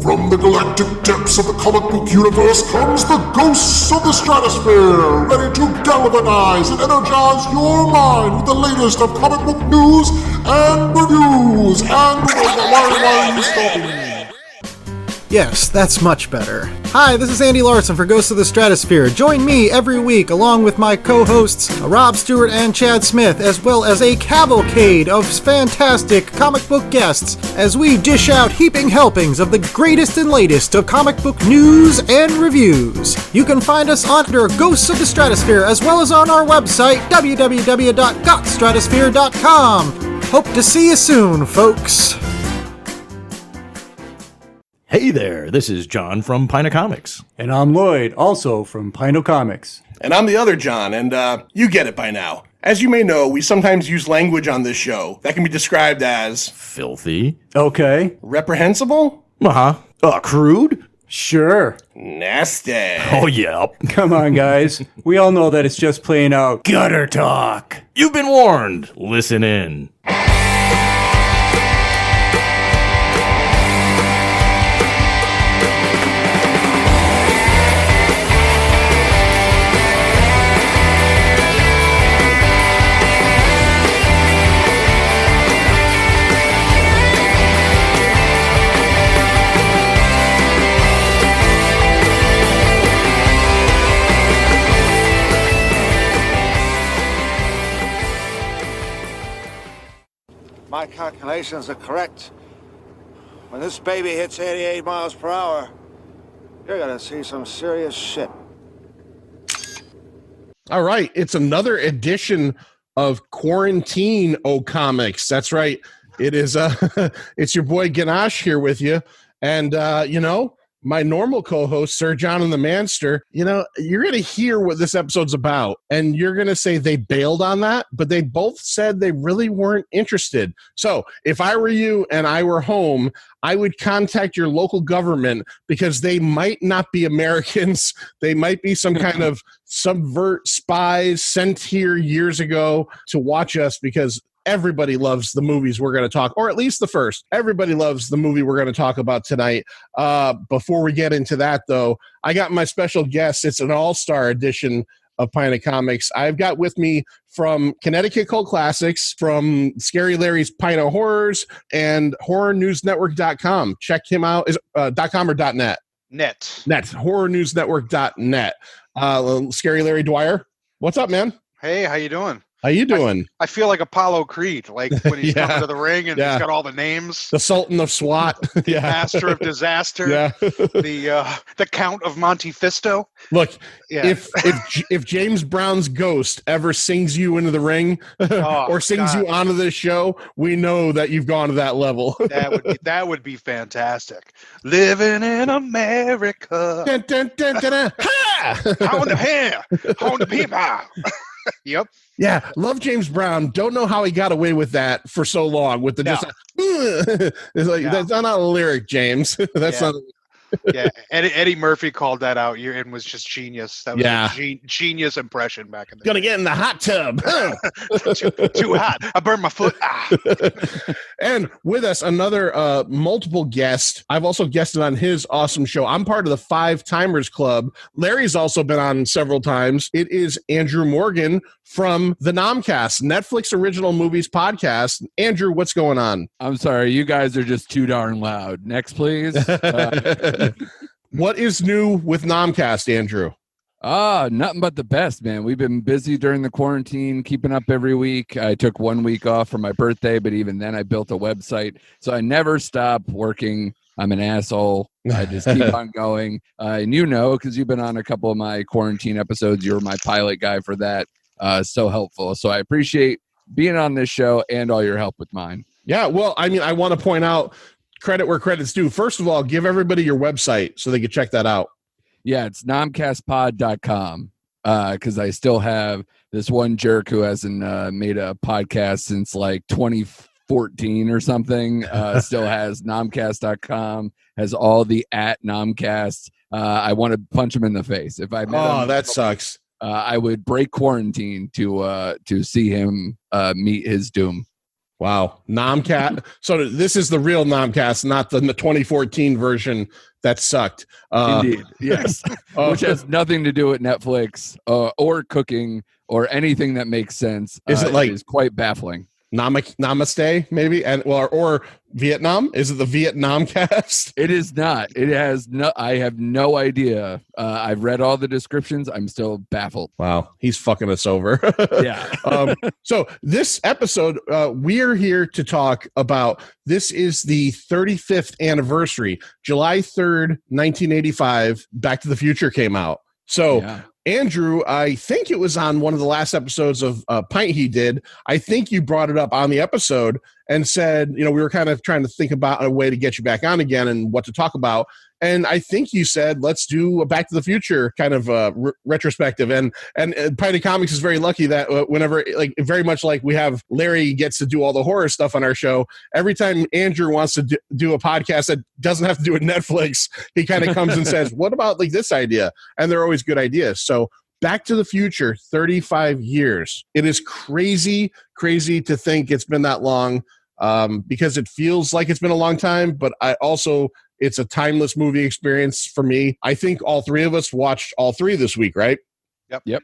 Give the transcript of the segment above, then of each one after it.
From the galactic depths of the comic book universe comes the ghosts of the stratosphere, ready to galvanize and energize your mind with the latest of comic book news and reviews. And why are you stopping? Yes, that's much better. Hi, this is Andy Larson for Ghosts of the Stratosphere. Join me every week along with my co-hosts Rob Stewart and Chad Smith, as well as a cavalcade of fantastic comic book guests as we dish out heaping helpings of the greatest and latest of comic book news and reviews. You can find us under Ghosts of the Stratosphere as well as on our website www.gotstratosphere.com. Hope to see you soon, folks. Hey there, this is John from Pino Comics. And I'm Lloyd, also from Pino Comics. And I'm the other John, and you get it by now. As you may know, we sometimes use language on this show that can be described as... filthy. Okay. Reprehensible? Crude? Sure. Nasty. Oh, yeah. Come on, guys. We all know that it's just plain out gutter talk. You've been warned. Listen in. My calculations are correct. When this baby hits 88 miles per hour, you're gonna see some serious shit. All right, it's another edition of Quarantine Comics. That's right. It is it's your boy Ganache here with you. And my normal co-host, Sir John and the Manster, you're going to hear what this episode's about, and you're going to say they bailed on that, but they both said they really weren't interested. So if I were you and I were home, I would contact your local government because they might not be Americans. They might be some kind of subvert spies sent here years ago to watch us because everybody loves the movies we're going to talk, or at least the first. Everybody loves the movie we're going to talk about tonight. Before we get into that, though, I got my special guest. It's an all-star edition of Pino Comics. I've got with me from Connecticut Cult Classics, from Scary Larry's Pino Horrors, and HorrorNewsNetwork.com. Check him out. Is .com or .net? Net. HorrorNewsNetwork.net. Scary Larry Dwyer, what's up, man? Hey, how you doing? How you doing? I feel like Apollo Creed, like when he's Yeah. coming to the ring and Yeah. He's got all the names. The Sultan of SWAT. Yeah. Master of Disaster. Yeah. The Count of Monte Fisto. Look, Yeah. if James Brown's ghost ever sings you into the ring or sings you onto this show, we know that you've gone to that level. That would be fantastic. Living in America. Dun, dun, dun, dun, dun. Ha! On the hair. On the people. Yep. Yeah, love James Brown. Don't know how he got away with that for so long. With the No. just, it's like that's not a lyric, James. That's Yeah. not. Yeah, Eddie Murphy called that out and was just genius. That was a genius impression back in the Gonna day. get in the hot tub. Too hot. I burned my foot. And with us, another multiple guest. I've also guested on his awesome show. I'm part of the Five Timers Club. Larry's also been on several times. It is Andrew Morgan from the Nomcast, Netflix Original Movies Podcast. Andrew, what's going on? I'm sorry, you guys are just too darn loud. Next, please. What is new with Nomcast, Andrew? Nothing but the best, man. We've been busy during the quarantine, keeping up every week. I took 1 week off for my birthday, but even then I built a website. So I never stop working. I'm an asshole. I just keep on going. And because you've been on a couple of my quarantine episodes. You were my pilot guy for that. So helpful. So I appreciate being on this show and all your help with mine. Yeah, well, I mean, I want to point out credit where credit's due. First of all, give everybody your website so they can check that out. Yeah, it's nomcastpod.com because I still have this one jerk who hasn't made a podcast since like 2014 or something. Still has nomcast.com, has all the @nomcast. I want to punch him in the face. If I met him, that sucks. I would break quarantine to see him meet his doom. Wow. Nomcast. So this is the real Nomcast, not the 2014 version that sucked. Indeed. Yes. Which has nothing to do with Netflix or cooking or anything that makes sense. Is it like is quite baffling. Namaste, maybe, and or Vietnam? Is it the Vietnam cast? It is not. It has no. I have no idea. I've read all the descriptions. I'm still baffled. Wow, he's fucking us over. Yeah. So this episode, we're here to talk about. This is the 35th anniversary. July 3rd, 1985. Back to the Future came out. So. Yeah. Andrew, I think it was on one of the last episodes of Pint he did. I think you brought it up on the episode and said, we were kind of trying to think about a way to get you back on again and what to talk about. And I think you said, let's do a Back to the Future kind of retrospective. And Pint of Comics is very lucky that whenever, like, very much like we have Larry gets to do all the horror stuff on our show, every time Andrew wants to do a podcast that doesn't have to do with Netflix, he kind of comes and says, what about like this idea? And they're always good ideas. So Back to the Future, 35 years. It is crazy to think it's been that long because it feels like it's been a long time, but it's a timeless movie experience for me. I think all three of us watched all three this week, right? Yep.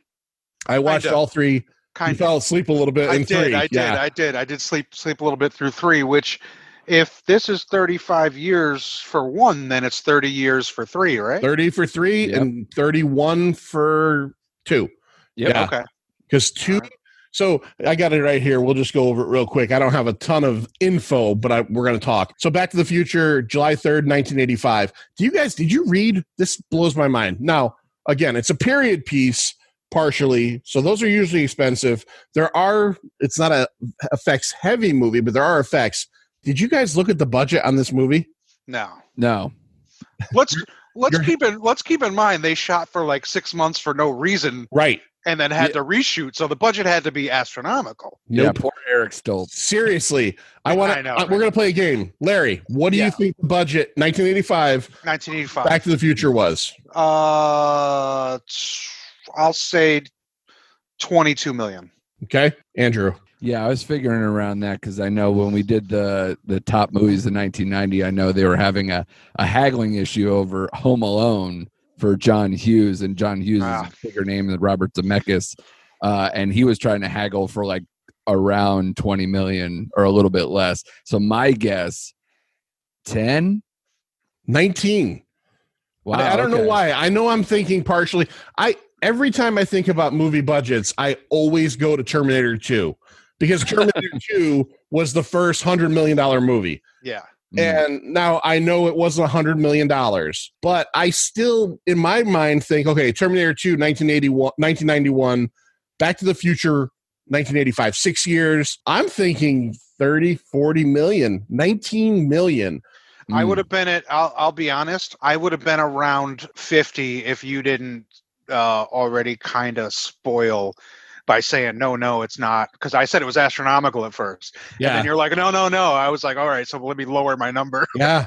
I watched all three. You fell asleep a little bit in three. I did sleep a little bit through three, which if this is 35 years for one, then it's 30 years for three, right? 30 for three and 31 for two. Yep. Yeah. Okay. Because two. Right. So I got it right here. We'll just go over it real quick. I don't have a ton of info, but we're going to talk. So Back to the Future, July 3rd, 1985. Did you read? This blows my mind. Now, again, it's a period piece partially. So those are usually expensive. It's not a effects heavy movie, but there are effects. Did you guys look at the budget on this movie? No. Let's keep in mind they shot for like 6 months for no reason. Right. And then had to reshoot, so the budget had to be astronomical. Yeah, poor Eric Stoltz. Seriously, we're gonna play a game. Larry, what do you think the budget 1985 Back to the Future was? I'll say 22 million. Okay, Andrew. Yeah, I was figuring around that because I know when we did the top movies in 1990, I know they were having a haggling issue over Home Alone for John Hughes, and John Hughes is a bigger name than Robert Zemeckis, and he was trying to haggle for like around 20 million or a little bit less. So my guess, 10? 19. Wow, I don't know why. I know I'm thinking partially. Every time I think about movie budgets, I always go to Terminator 2 because Terminator 2 was the first $100 million movie. Yeah. And now I know it wasn't $100 million, but I still, in my mind, think, okay, Terminator 2, 1991, Back to the Future, 1985, 6 years. I'm thinking 30, 40 million, 19 million. I would have been I'll be honest, I would have been around 50 if you didn't already kind of spoil by saying no, it's not, because I said it was astronomical at first. Yeah, and then you're like, no. I was like, all right, so let me lower my number. Yeah,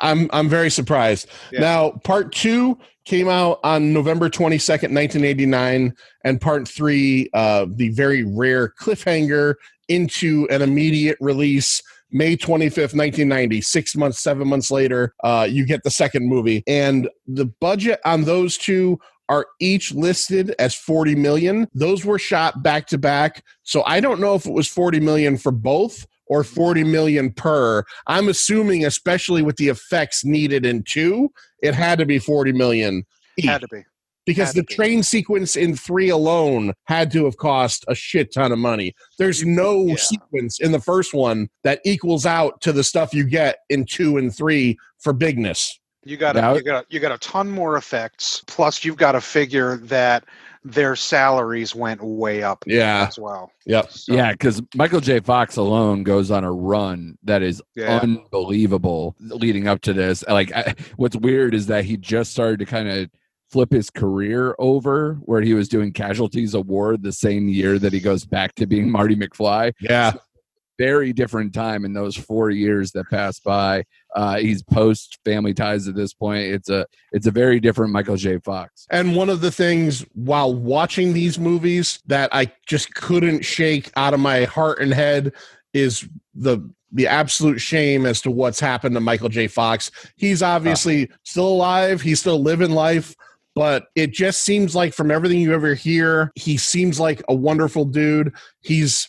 I'm very surprised. Yeah. Now, part 2 came out on November 22nd, 1989, and part 3, the very rare cliffhanger into an immediate release. May 25th, 1990, 7 months later, you get the second movie. And the budget on those two are each listed as 40 million. Those were shot back to back. So I don't know if it was 40 million for both or 40 million per. I'm assuming, especially with the effects needed in 2, it had to be 40 million each. Had to be. Because the train sequence in 3 alone had to have cost a shit ton of money. There's no sequence in the first one that equals out to the stuff you get in 2 and 3 for bigness. You got a ton more effects. Plus, you've got to figure that their salaries went way up. As well. Yep. So. Yeah, because Michael J. Fox alone goes on a run that is unbelievable leading up to this. Like, what's weird is that he just started to kind of flip his career over, where he was doing Casualties Award the same year that he goes back to being Marty McFly. Yeah. So, very different time in those 4 years that passed by. He's post Family Ties at this point. It's a very different Michael J. Fox. And one of the things while watching these movies that I just couldn't shake out of my heart and head is the absolute shame as to what's happened to Michael J. Fox. He's obviously still alive. He's still living life. But it just seems like from everything you ever hear, he seems like a wonderful dude. He is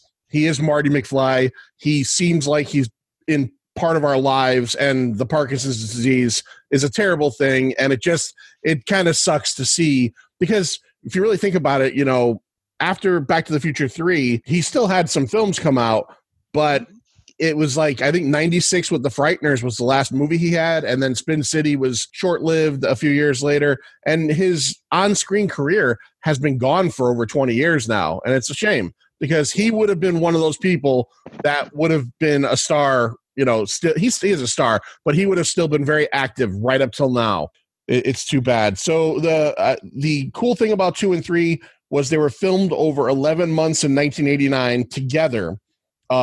Marty McFly. He seems like he's in part of our lives, and the Parkinson's disease is a terrible thing. And it kind of sucks to see, because if you really think about it, after Back to the Future 3, he still had some films come out, but it was like, I think 96 with The Frighteners was the last movie he had, and then Spin City was short-lived a few years later, and his on-screen career has been gone for over 20 years now, and it's a shame, because he would have been one of those people that would have been a star, still he is a star, but he would have still been very active right up till now. It's too bad. So the cool thing about 2 and 3 was they were filmed over 11 months in 1989 together.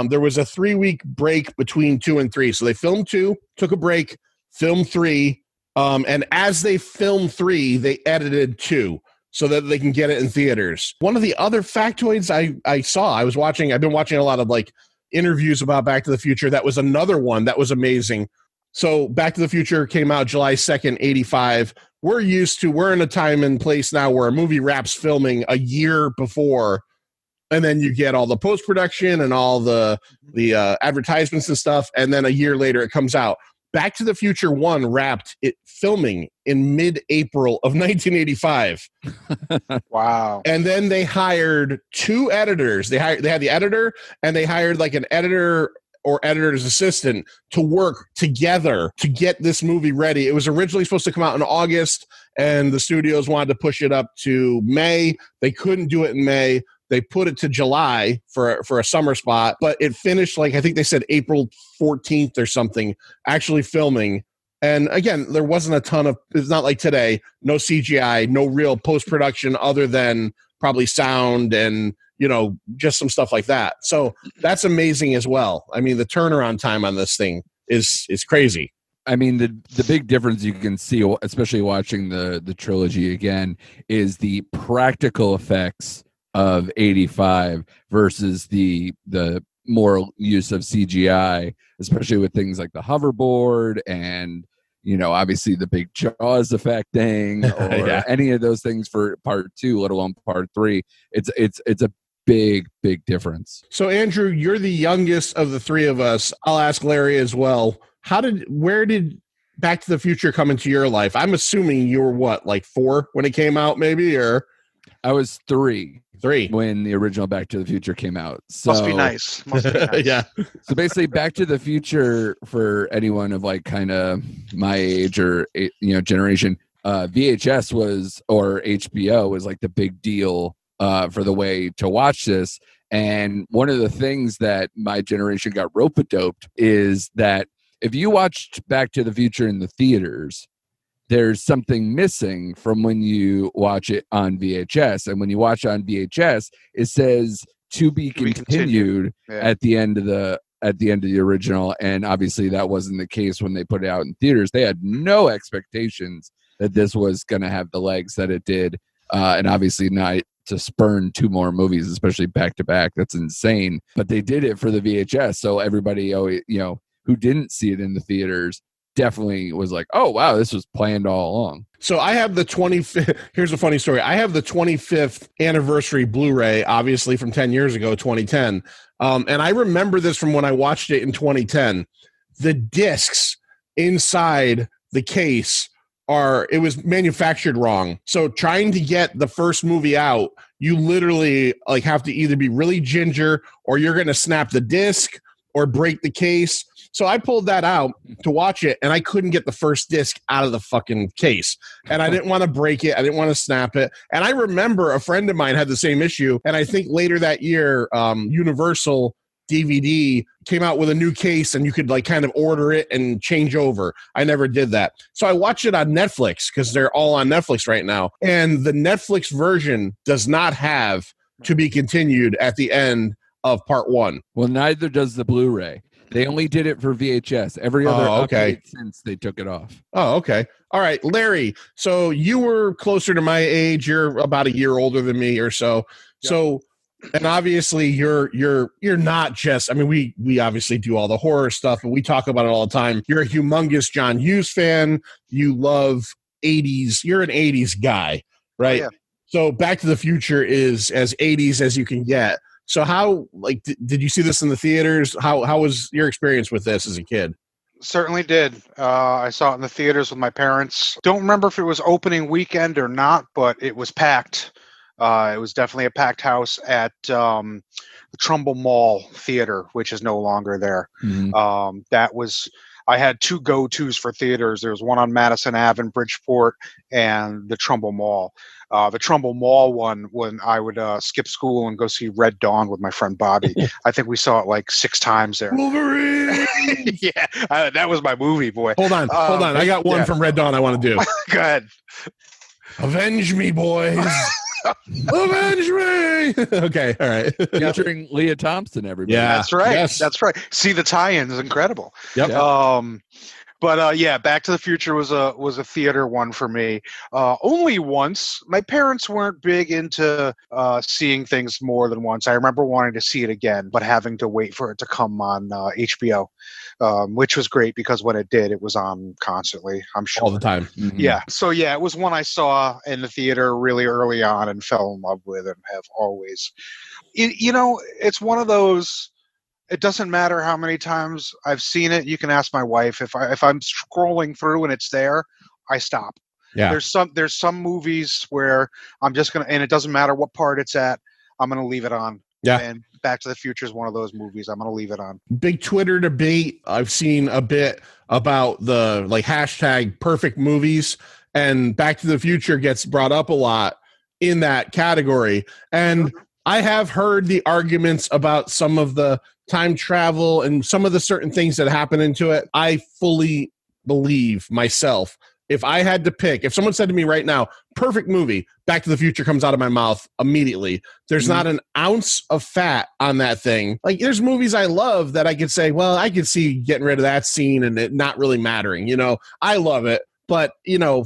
There was a 3-week break between 2 and 3. So they filmed 2, took a break, filmed 3. And as they filmed 3, they edited 2 so that they can get it in theaters. One of the other factoids I saw, I've been watching a lot of like interviews about Back to the Future. That was another one that was amazing. So Back to the Future came out July 2nd, 85. We're in a time and place now where a movie wraps filming a year before, and then you get all the post-production and all the advertisements and stuff, and then a year later it comes out. Back to the Future 1 wrapped it filming in mid-April of 1985. Wow. And then they hired 2 editors. They had the editor, and they hired like an editor or editor's assistant to work together to get this movie ready. It was originally supposed to come out in August, and the studios wanted to push it up to May. They couldn't do it in May. They put it to July for a summer spot, but it finished like, I think they said April 14th or something, actually filming. And again, there wasn't a ton of, it's not like today, no CGI, no real post-production other than probably sound and, just some stuff like that. So that's amazing as well. I mean, the turnaround time on this thing is crazy. I mean, the big difference you can see, especially watching the trilogy again, is the practical effects of 85 versus the more use of CGI, especially with things like the hoverboard and obviously the big Jaws effect thing or any of those things for part 2, let alone part 3. It's a big difference. So Andrew, you're the youngest of the 3 of us. I'll ask Larry as well. Where did Back to the Future come into your life? I'm assuming you were what, like 4 when it came out, maybe, or I was 3 3 when the original Back to the Future came out. So, Must be nice. Yeah. So basically, Back to the Future, for anyone of like kind of my age or generation, VHS was, or HBO was like the big deal for the way to watch this. And one of the things that my generation got rope-a-doped is that if you watched Back to the Future in the theaters, there's something missing from when you watch it on VHS. And when you watch it on VHS, it says to be continued at the end of the original. And obviously that wasn't the case when they put it out in theaters. They had no expectations that this was going to have the legs that it did. And obviously not to spurn 2 more movies, especially back to back. That's insane. But they did it for the VHS. So everybody, who didn't see it in the theaters definitely was like, oh, wow, this was planned all along. So I have the 25th. Here's a funny story. I have the 25th anniversary Blu-ray, obviously from 10 years ago, 2010. And I remember this from when I watched it in 2010. The discs inside the case it was manufactured wrong. So trying to get the first movie out, you literally like have to either be really ginger or you're going to snap the disc or break the case. So I pulled that out to watch it, and I couldn't get the first disc out of the fucking case. And I didn't want to break it. I didn't want to snap it. And I remember a friend of mine had the same issue. And I think later that year, Universal DVD came out with a new case, and you could like kind of order it and change over. I never did that. So I watched it on Netflix because they're all on Netflix right now. And the Netflix version does not have to be continued at the end of part 1. Well, neither does the Blu-ray. They only did it for VHS. Every other update since they took it off. Oh, okay. All right, Larry. So you were closer to my age. You're about a year older than me or so. Yep. So And obviously you're not just, I mean, we obviously do all the horror stuff, but we talk about it all the time. You're a humongous John Hughes fan. You love 80s. You're an 80s guy, right? Oh, yeah. So Back to the Future is as 80s as you can get. So how, like, did you see this in the theaters? How was your experience with this as a kid? Certainly did. I saw it in the theaters with my parents. Don't remember if it was opening weekend or not, but it was packed. It was definitely a packed house at the Trumbull Mall Theater, which is no longer there. I had two go-tos for theaters. There was one on Madison Ave in Bridgeport and the Trumbull Mall. The Trumbull Mall one, when I would skip school and go see Red Dawn with my friend Bobby. I think we saw it like 6 times there. Wolverine! Yeah, that was my movie, boy. Hold on. I got one from Red Dawn I want to do. Go ahead. Avenge me, boys. Avenge me. Okay, all right. Featuring Leah Thompson, everybody. Yeah. That's right. Yes. That's right. See, the tie-in is incredible. Yep. But Back to the Future was a theater one for me. Only once. My parents weren't big into seeing things more than once. I remember wanting to see it again, but having to wait for it to come on HBO, which was great because when it did, it was on constantly. I'm sure All the time. Mhm. Yeah. So yeah, it was one I saw in the theater really early on and fell in love with and have always. It's one of those. It doesn't matter how many times I've seen it. You can ask my wife. If I'm scrolling through and it's there, I stop. Yeah. There's some movies where I'm just gonna, and it doesn't matter what part it's at, I'm gonna leave it on. Yeah. And Back to the Future is one of those movies. I'm gonna leave it on. Big Twitter debate. I've seen a bit about the hashtag perfect movies, and Back to the Future gets brought up a lot in that category. And I have heard the arguments about some of the time travel and some of the certain things that happen into it. I fully believe myself. If I had to pick, if someone said to me right now, perfect movie, Back to the Future comes out of my mouth immediately. There's not an ounce of fat on that thing. Like, there's movies I love that I could say, well, I could see getting rid of that scene and it not really mattering. I love it. But,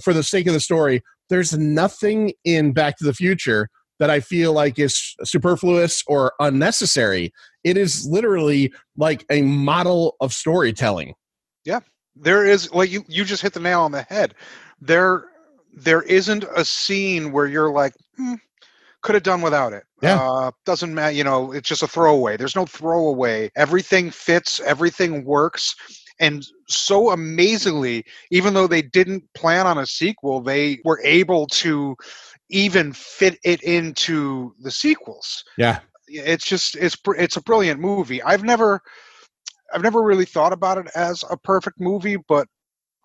for the sake of the story, there's nothing in Back to the Future that I feel like is superfluous or unnecessary. It is literally like a model of storytelling. Yeah. There is, like you just hit the nail on the head. There isn't a scene where you're like, could have done without it. Yeah. Doesn't matter, it's just a throwaway. There's no throwaway. Everything fits, everything works. And so amazingly, even though they didn't plan on a sequel, they were able to even fit it into the sequels. Yeah. It's a brilliant movie. I've never really thought about it as a perfect movie, but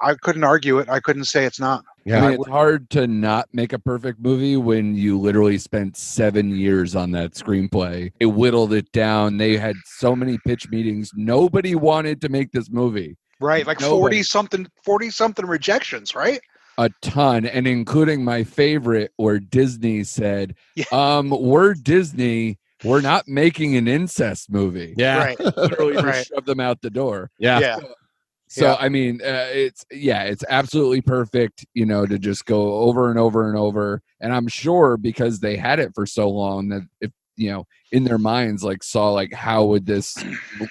I couldn't argue it. I couldn't say it's not. Yeah. I mean, it's hard to not make a perfect movie when you literally spent 7 years on that screenplay. It whittled it down. They had so many pitch meetings. Nobody wanted to make this movie. Right, like 40 something rejections, right? A ton, and including my favorite, where Disney said, we're Disney. We're not making an incest movie. Yeah. Right. Literally Right. just shove them out the door. Yeah. So I mean, it's absolutely perfect, to just go over and over and over. And I'm sure because they had it for so long that if in their minds saw how would this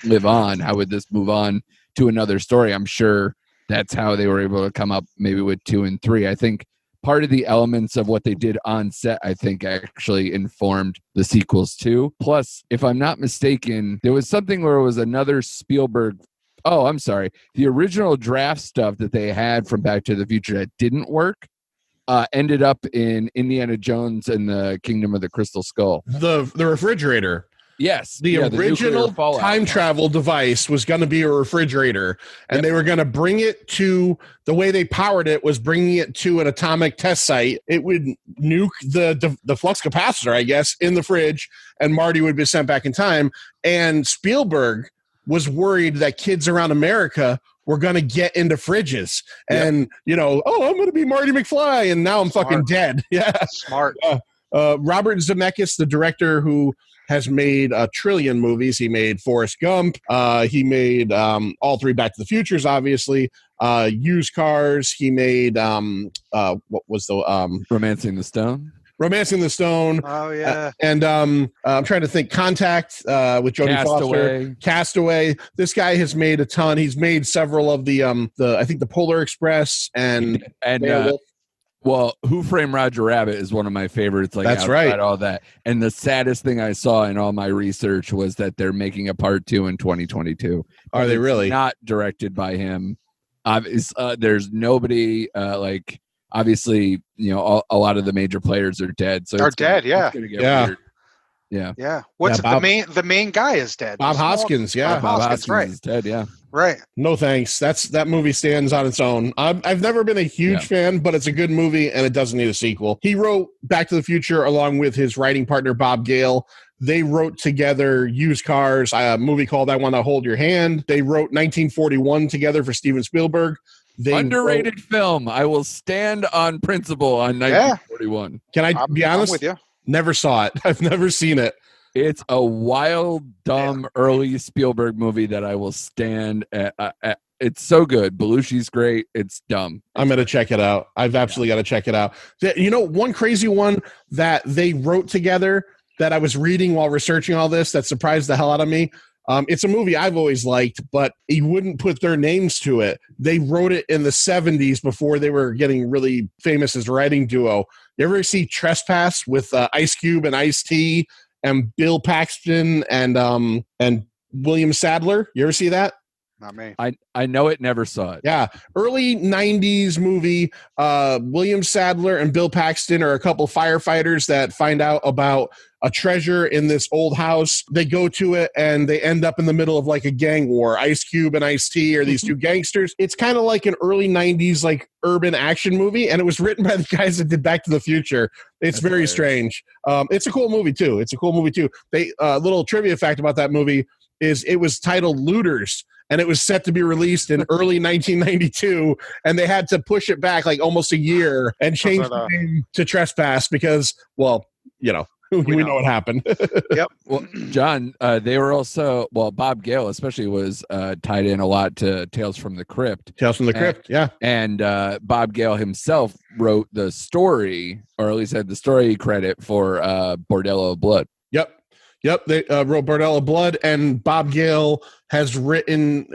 live on? How would this move on to another story? I'm sure that's how they were able to come up maybe with 2 and 3. I think part of the elements of what they did on set, I think, actually informed the sequels too. Plus, if I'm not mistaken, there was something where it was another Spielberg. Oh, I'm sorry. The original draft stuff that they had from Back to the Future that didn't work ended up in Indiana Jones and the Kingdom of the Crystal Skull. The refrigerator. Yes. The original time travel device was going to be a refrigerator, and they were going to bring it to, the way they powered it was bringing it to an atomic test site. It would nuke the flux capacitor, I guess, in the fridge, and Marty would be sent back in time. And Spielberg was worried that kids around America were going to get into fridges and, I'm going to be Marty McFly, and now I'm fucking dead. Yeah. Smart. Robert Zemeckis, the director who has made a trillion movies. He made Forrest Gump. He made all 3 Back to the Futures, obviously. Used Cars. He made what was the Romancing the Stone? Romancing the Stone. Oh yeah. And I'm trying to think. Contact with Jodie Foster. Castaway. This guy has made a ton. He's made several of the I think the Polar Express and Beowulf. Well, Who Framed Roger Rabbit is one of my favorites. Like, that's right. All that. And the saddest thing I saw in all my research was that they're making a part 2 in 2022. Are they really? Not directed by him. There's nobody like. Obviously, you know, a lot of the major players are dead. So are dead. Yeah. Weird. Yeah. Yeah. What's the main guy is dead. Bob Hoskins. Yeah. Bob Hoskins is dead. Yeah. Right. No thanks. That movie stands on its own. I've never been a huge fan, but it's a good movie and it doesn't need a sequel. He wrote Back to the Future along with his writing partner Bob Gale. They wrote together Used Cars, a movie called I Want to Hold Your Hand. They wrote 1941 together for Steven Spielberg. Underrated film. I will stand on principle on 1941. Can I be honest? I'm with you. Never saw it. I've never seen it. It's a wild, dumb, early Spielberg movie that I will stand at. It's so good. Belushi's great. It's dumb. I'm going to check it out. I've absolutely got to check it out. You know, one crazy one that they wrote together that I was reading while researching all this that surprised the hell out of me. It's a movie I've always liked, but he wouldn't put their names to it. They wrote it in the 70s before they were getting really famous as a writing duo. You ever see Trespass with Ice Cube and Ice-T and Bill Paxton and William Sadler? You ever see that? Not me. I know it, never saw it. Yeah. Early 90s movie. William Sadler and Bill Paxton are a couple firefighters that find out about a treasure in this old house. They go to it and they end up in the middle of like a gang war. Ice Cube and Ice-T are these two gangsters. It's kind of like an early 90s like urban action movie, and it was written by the guys that did Back to the Future. It's very strange. It's a cool movie too. They little trivia fact about that movie is it was titled Looters, and it was set to be released in early 1992, and they had to push it back like almost a year and change the name to Trespass because, well, you know, we know what happened. Yep. Well, John, they were also, Bob Gale especially was tied in a lot to Tales from the Crypt. Yeah. And Bob Gale himself wrote the story, or at least had the story credit for Bordello of Blood. Yep, they wrote Bordello of Blood, and Bob Gale has written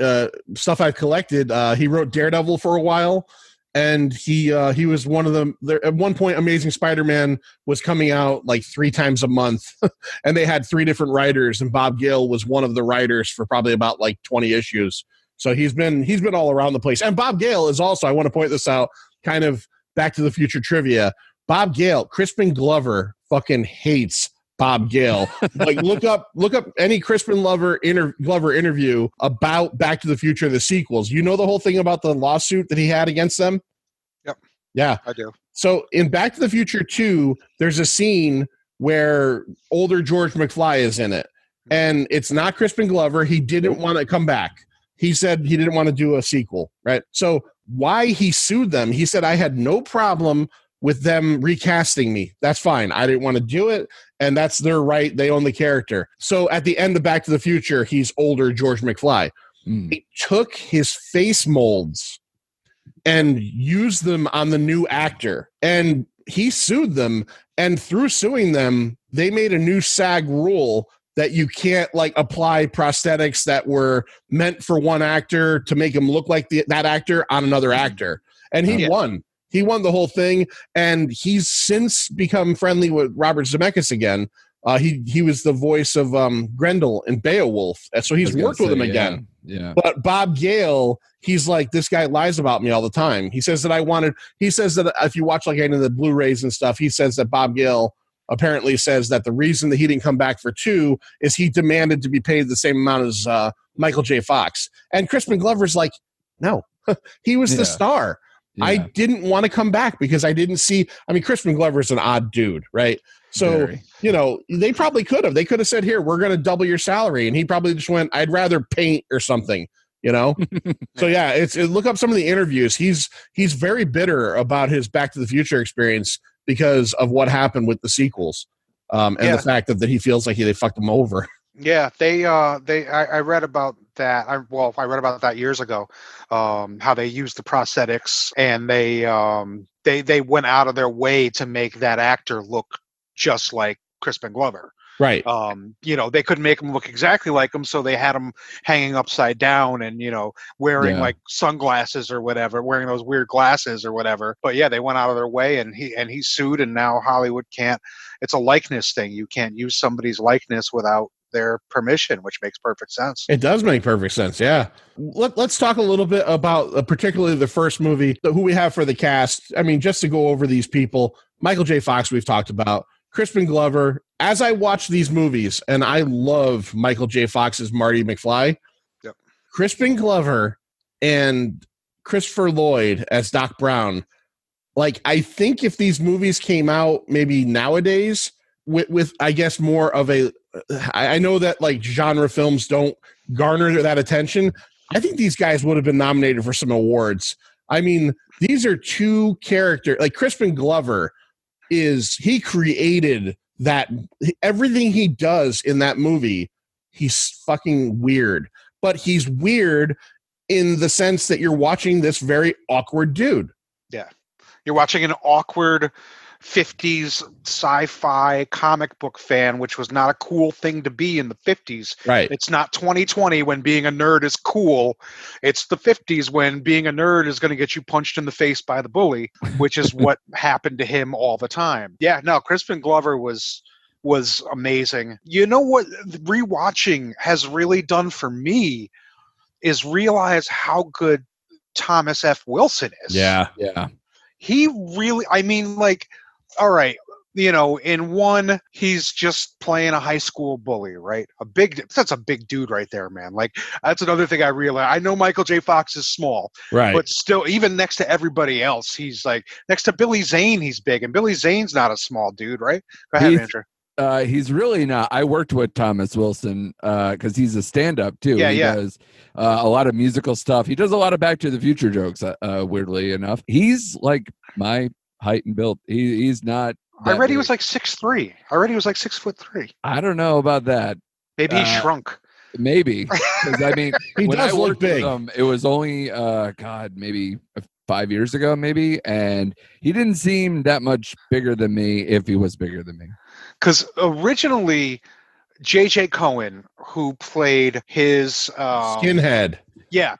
stuff I've collected. He wrote Daredevil for a while, and he was one of them. At one point, Amazing Spider-Man was coming out like 3 times a month, and they had 3 different writers, and Bob Gale was one of the writers for probably about like 20 issues. So he's been all around the place. And Bob Gale is also, I want to point this out, kind of Back to the Future trivia. Bob Gale, Crispin Glover fucking hates Bob Gale. Like look up any Crispin Glover interview about Back to the Future, the sequels. You know the whole thing about the lawsuit that he had against them? Yep. Yeah. I do. So in Back to the Future 2, there's a scene where older George McFly is in it. And it's not Crispin Glover. He didn't want to come back. He said he didn't want to do a sequel, right? So why he sued them, he said, I had no problem with them recasting me. That's fine. I didn't want to do it, and that's their right. They own the character. So at the end of Back to the Future, he's older George McFly. He took his face molds and used them on the new actor, and he sued them, and through suing them, they made a new SAG rule that you can't like apply prosthetics that were meant for one actor to make him look like that actor on another actor. And he won. He won the whole thing, and he's since become friendly with Robert Zemeckis again. He was the voice of Grendel in Beowulf, so he's worked with him again. Yeah. But Bob Gale, he's like, this guy lies about me all the time. He says that if you watch like any of the Blu-rays and stuff, he says that Bob Gale apparently says that the reason that he didn't come back for 2 is he demanded to be paid the same amount as Michael J. Fox. And Crispin Glover's like, no, he was the star. Yeah. I didn't want to come back because I didn't see. I mean, Crispin Glover's an odd dude, right? So, you know, they probably could have. They could have said, here, we're going to double your salary. And he probably just went, I'd rather paint or something, you know? So, yeah, look up some of the interviews. He's very bitter about his Back to the Future experience because of what happened with the sequels and the fact that he feels like they fucked him over. Yeah, I read about that. I read about that years ago. How they used the prosthetics, and they they went out of their way to make that actor look just like Crispin Glover. Right. They couldn't make him look exactly like him, so they had him hanging upside down and, wearing like sunglasses or whatever, wearing those weird glasses or whatever. But yeah, they went out of their way, and he sued, and now Hollywood can't. It's a likeness thing. You can't use somebody's likeness without their permission, which makes perfect sense. It does make perfect sense. Yeah. Let's talk a little bit about particularly the first movie, who we have for the cast. I mean, just to go over these people, Michael J. Fox, we've talked about. Crispin Glover. As I watch these movies, and I love Michael J. Fox's Marty McFly, yep. Crispin Glover and Christopher Lloyd as Doc Brown. Like, I think if these movies came out maybe nowadays with I guess more of a, I know that like genre films don't garner that attention. I think these guys would have been nominated for some awards. I mean, these are two characters. Like Crispin Glover he created that, everything he does in that movie, he's fucking weird. But he's weird in the sense that you're watching this very awkward dude. Yeah. You're watching an awkward 50s sci-fi comic book fan, which was not a cool thing to be in the 50s. Right. It's not 2020 when being a nerd is cool. It's the 50s when being a nerd is going to get you punched in the face by the bully, which is what happened to him all the time. Yeah, no, Crispin Glover was amazing. You know what rewatching has really done for me is realize how good Thomas F. Wilson is. Yeah. He really, I mean, like, all right, in one, he's just playing a high school bully, right? That's a big dude right there, man. Like, that's another thing I realized. I know Michael J. Fox is small, right? But still, even next to everybody else, he's like, next to Billy Zane, he's big. And Billy Zane's not a small dude, right? Go ahead, Andrew. He's really not. I worked with Thomas Wilson because he's a stand-up too. He does a lot of musical stuff. He does a lot of Back to the Future jokes. Weirdly enough, he's like my height and build. He's not. I read he was like 6'3". I read he was like 6'3". I don't know about that. Maybe he shrunk. Maybe, because I mean, he when does I look big. With him, it was only maybe 5 years ago, maybe, and he didn't seem that much bigger than me. If he was bigger than me. Because originally, J.J. Cohen, who played his Skinhead,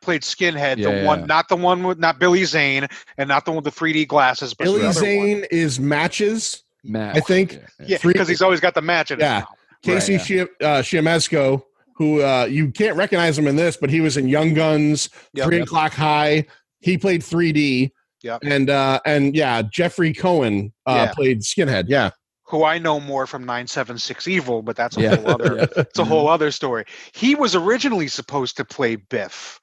played Skinhead, not Billy Zane, and not the one with the 3D glasses. But Billy Zane is Matches, I think. Yeah, because he's always got the match in his mouth. Casey Chiemesco, who you can't recognize him in this, but he was in Young Guns, 3 O'Clock High. He played 3D. Yep. And Jeffrey Cohen played Skinhead. Yeah. Who I know more from 976 Evil, but that's a whole other it's a whole other story. He was originally supposed to play Biff,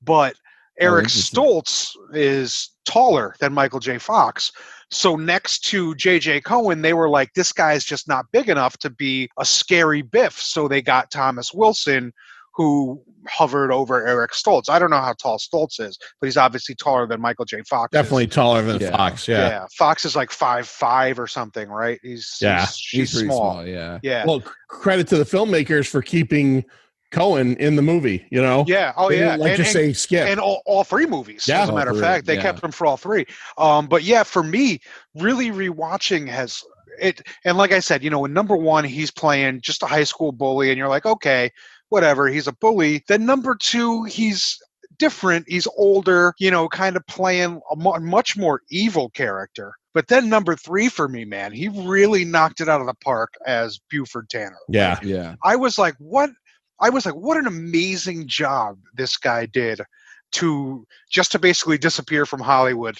but Eric Stoltz is taller than Michael J. Fox. So next to J.J. Cohen, they were like, this guy's just not big enough to be a scary Biff. So they got Thomas Wilson, who hovered over Eric Stoltz. I don't know how tall Stoltz is, but he's obviously taller than Michael J. Fox. Definitely taller than Fox, yeah. Fox is like 5'5" or something, right? He's small. Yeah. Well, credit to the filmmakers for keeping Cohen in the movie, Yeah. Oh, they yeah. didn't just say skip. And all three movies, as a matter of fact. They kept him for all three. But yeah, for me, really rewatching has it. And like I said, in number one, he's playing just a high school bully, and you're like, okay, whatever, he's a bully. Then number two, he's different. He's older, kind of playing a much more evil character. But then number three for me, man, he really knocked it out of the park as Buford Tanner. Yeah. Yeah. I was like, what an amazing job this guy did to basically disappear from Hollywood.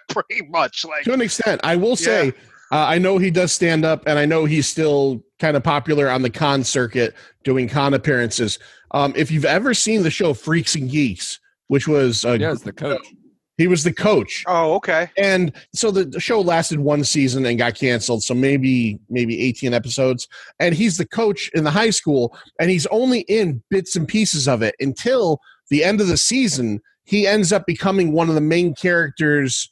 Pretty much. Like, to an extent. I will say, I know he does stand up, and I know he's still kind of popular on the con circuit doing con appearances. If you've ever seen the show Freaks and Geeks, which was it's the coach. He was the coach. Oh, okay. And so the show lasted one season and got canceled, so maybe 18 episodes. And he's the coach in the high school, and he's only in bits and pieces of it until the end of the season. He ends up becoming one of the main characters,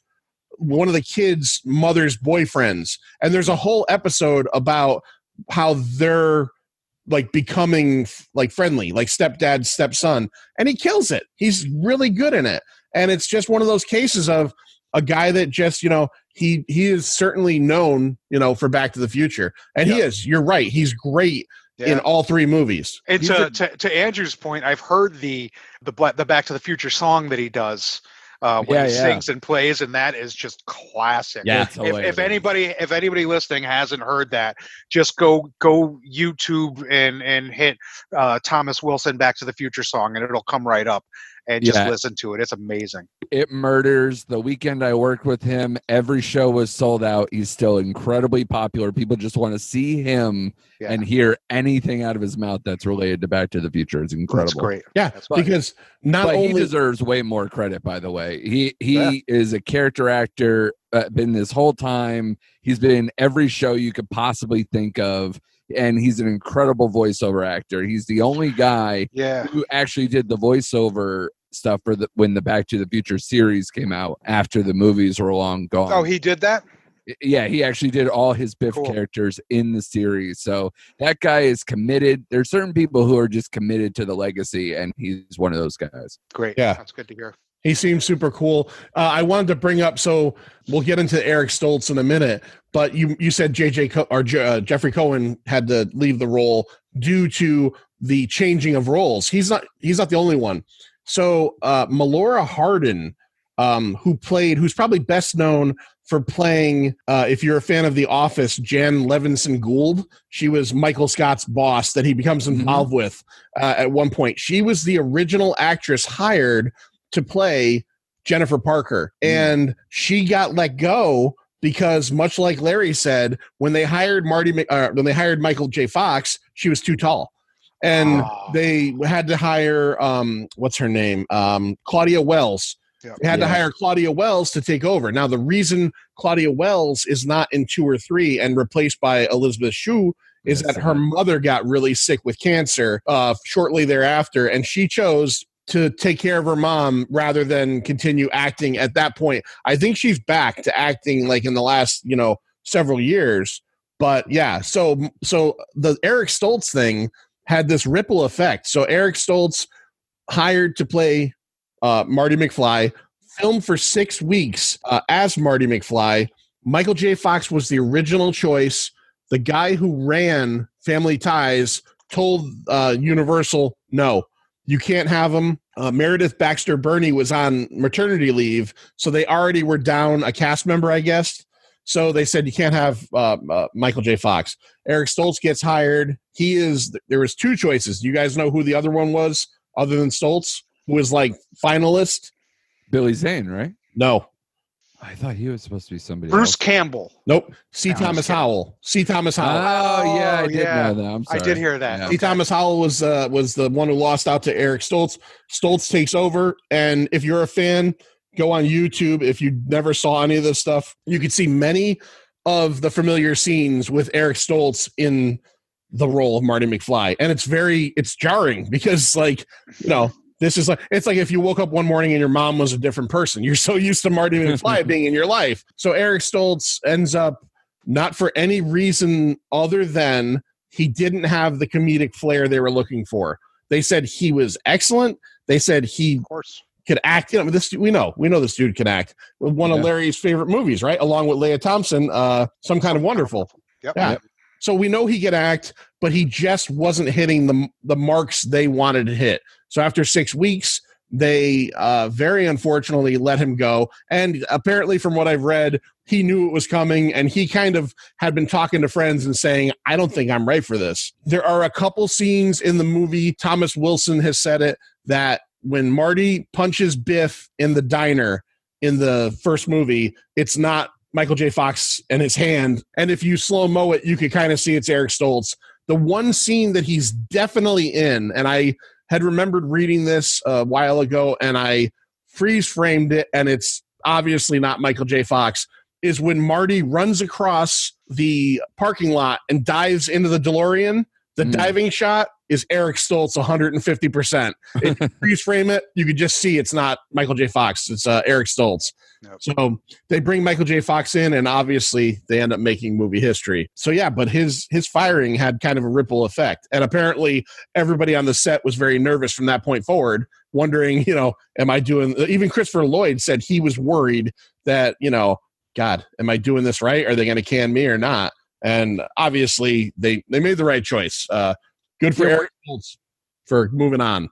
one of the kids' mother's boyfriends. And there's a whole episode about how they're like becoming like friendly, like stepdad, stepson, and he kills it. He's really good in it. And it's just one of those cases of a guy that just, he is certainly known, for Back to the Future. And he is. You're right. He's great in all three movies. And to Andrew's point, I've heard the Back to the Future song that he does when he sings and plays, and that is just classic. Yeah, if anybody listening hasn't heard that, just go YouTube and hit Thomas Wilson Back to the Future song, and it'll come right up. And just listen to it. It's amazing. It murders. The weekend I worked with him, every show was sold out. He's still incredibly popular. People just want to see him and hear anything out of his mouth that's related to Back to the Future. It's incredible. That's great. Yeah, because he deserves way more credit, by the way. He is a character actor, been this whole time. He's been in every show you could possibly think of. And he's an incredible voiceover actor. He's the only guy who actually did the voiceover stuff for when the Back to the Future series came out after the movies were long gone. Oh, he did that? Yeah, he actually did all his Biff characters in the series. So that guy is committed. There's certain people who are just committed to the legacy, and he's one of those guys. Great. Yeah. That's good to hear. He seems super cool. I wanted to bring up, so we'll get into Eric Stoltz in a minute, but you said Jeffrey Cohen had to leave the role due to the changing of roles. He's not the only one. So Melora Hardin, who's probably best known for playing, if you're a fan of The Office, Jan Levinson Gould. She was Michael Scott's boss that he becomes involved with at one point. She was the original actress hired to play Jennifer Parker. And she got let go because, much like Larry said, when they hired Michael J. Fox, she was too tall. And they had to hire, what's her name? Claudia Wells. They had to hire Claudia Wells to take over. Now, the reason Claudia Wells is not in 2 or 3 and replaced by Elizabeth Shue is that her mother got really sick with cancer shortly thereafter, and she chose to take care of her mom rather than continue acting at that point. I think she's back to acting like in the last, several years. But yeah, so the Eric Stoltz thing had this ripple effect. So Eric Stoltz hired to play Marty McFly, filmed for 6 weeks as Marty McFly. Michael J. Fox was the original choice. The guy who ran Family Ties told Universal, no, you can't have him. Meredith Baxter Birney was on maternity leave, so they already were down a cast member, I guess. So they said you can't have Michael J. Fox. Eric Stoltz gets hired. There was 2 choices. You guys know who the other one was, other than Stoltz, who was like finalist? Billy Zane, right? No. I thought he was supposed to be somebody Bruce else. Campbell. Nope. C. Thomas Howell. C. Thomas Howell. Oh, yeah, I did know that. I'm sorry. I did hear that. Yeah. C. Thomas Howell was the one who lost out to Eric Stoltz. Stoltz takes over, and if you're a fan, go on YouTube. If you never saw any of this stuff, you could see many of the familiar scenes with Eric Stoltz in the role of Marty McFly, and it's jarring because, this is it's like if you woke up one morning and your mom was a different person. You're so used to Marty McFly being in your life. So Eric Stoltz ends up, not for any reason other than he didn't have the comedic flair they were looking for. They said he was excellent. They said he could act. We know this dude can act. One of Larry's favorite movies, right? Along with Leah Thompson, Some Kind of Wonderful. Yep. Yeah. Yep. So we know he could act, but he just wasn't hitting the marks they wanted to hit. So after 6 weeks, they very unfortunately let him go. And apparently, from what I've read, he knew it was coming, and he kind of had been talking to friends and saying, I don't think I'm right for this. There are a couple scenes in the movie, Thomas Wilson has said it, that when Marty punches Biff in the diner in the first movie, it's not Michael J. Fox and his hand. And if you slow-mo it, you could kind of see it's Eric Stoltz. The one scene that he's definitely in, and I had remembered reading this a while ago, and I freeze-framed it, and it's obviously not Michael J. Fox, is when Marty runs across the parking lot and dives into the DeLorean The diving shot is Eric Stoltz 150%. If you freeze frame it, you could just see it's not Michael J. Fox. It's Eric Stoltz. Yep. So they bring Michael J. Fox in, and obviously they end up making movie history. So yeah, but his firing had kind of a ripple effect. And apparently everybody on the set was very nervous from that point forward, wondering, am I doing, even Christopher Lloyd said he was worried that, God, am I doing this right? Are they going to can me or not? And obviously they made the right choice. Good for Eric Stoltz for moving on.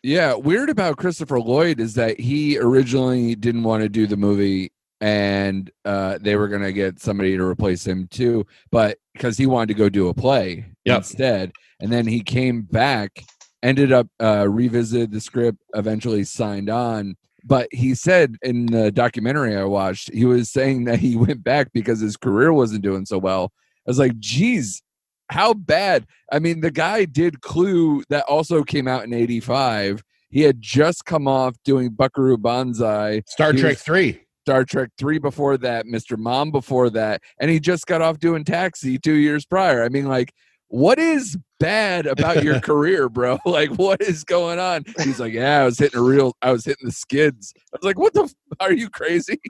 Yeah, weird about Christopher Lloyd is that he originally didn't want to do the movie, and they were going to get somebody to replace him too, but because he wanted to go do a play instead. And then he came back, ended up revisited the script, eventually signed on. But he said in the documentary I watched, he was saying that he went back because his career wasn't doing so well. I was like, geez, how bad? I mean, the guy did Clue that also came out in 85. He had just come off doing Buckaroo Banzai. Star Trek 3 before that, Mr. Mom before that. And he just got off doing Taxi 2 years prior. I mean, like, what is bad about your career, bro? Like, what is going on? He's like, yeah, I was hitting the skids. I was like, are you crazy?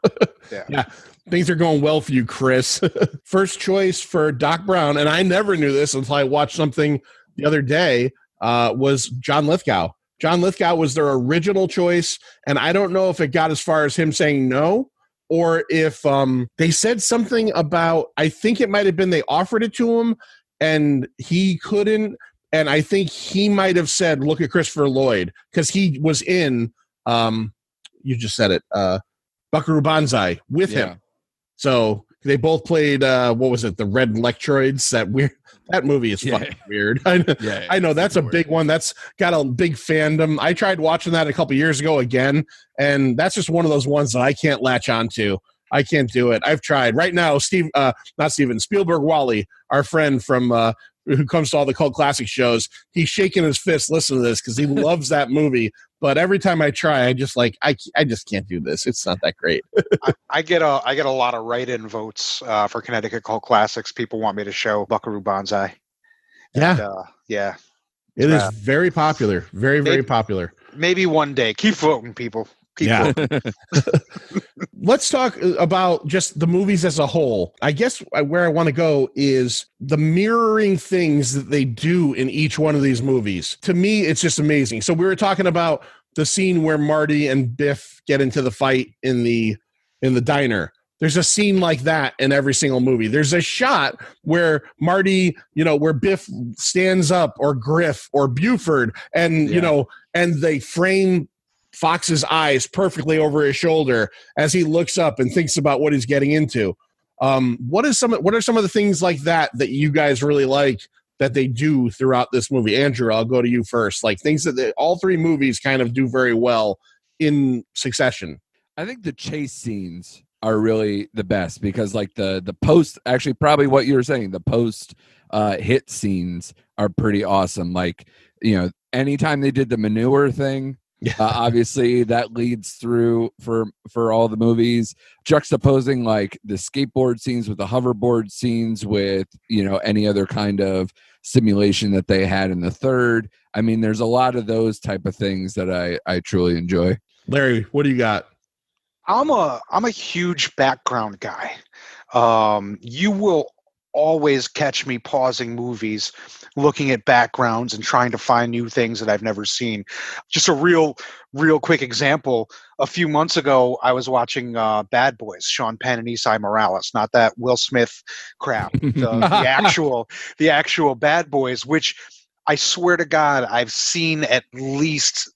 Yeah. Things are going well for you, Chris. First choice for Doc Brown, and I never knew this until I watched something the other day, was John Lithgow. John Lithgow was their original choice, and I don't know if it got as far as him saying no, or if they said something about, I think it might have been they offered it to him, and he couldn't, and I think he might have said, look at Christopher Lloyd, because he was in, you just said it, Buckaroo Banzai with him. So they both played, what was it, the Red Electroids? That movie is fucking weird. I know that's a big one. That's got a big fandom. I tried watching that a couple years ago again, and that's just one of those ones that I can't latch onto. I can't do it. I've tried. Right now, Spielberg Wally, our friend from who comes to all the cult classic shows, he's shaking his fist listening to this because he loves that movie. But every time I try, I just can't do this. It's not that great. I get a lot of write-in votes for Connecticut Cult Classics. People want me to show Buckaroo Banzai. Yeah. Yeah. It is very popular. Very popular. Maybe one day. Keep voting, people. Let's talk about just the movies as a whole. I guess where I want to go is the mirroring things that they do in each one of these movies. To me, it's just amazing. So we were talking about the scene where Marty and Biff get into the fight in the diner. There's a scene like that in every single movie. There's a shot where Marty, where Biff stands up, or Griff or Buford, and and they frame Fox's eyes perfectly over his shoulder as he looks up and thinks about what he's getting into. What are some of the things like that you guys really like that they do throughout this movie? Andrew, I'll go to you first. Like things that all three movies kind of do very well in succession. I think the chase scenes are really the best because like the post, actually probably what you were saying, the post hit scenes are pretty awesome. Like, anytime they did the manure thing, obviously that leads through for all the movies, juxtaposing like the skateboard scenes with the hoverboard scenes with any other kind of simulation that they had in the third. I mean, there's a lot of those type of things that I truly enjoy. Larry, what do you got? I'm a huge background guy. You will always catch me pausing movies, looking at backgrounds and trying to find new things that I've never seen. Just a real quick example. A few months ago, I was watching Bad Boys, Sean Penn and Isai Morales, not that Will Smith crap, the actual Bad Boys, which I swear to God, I've seen at least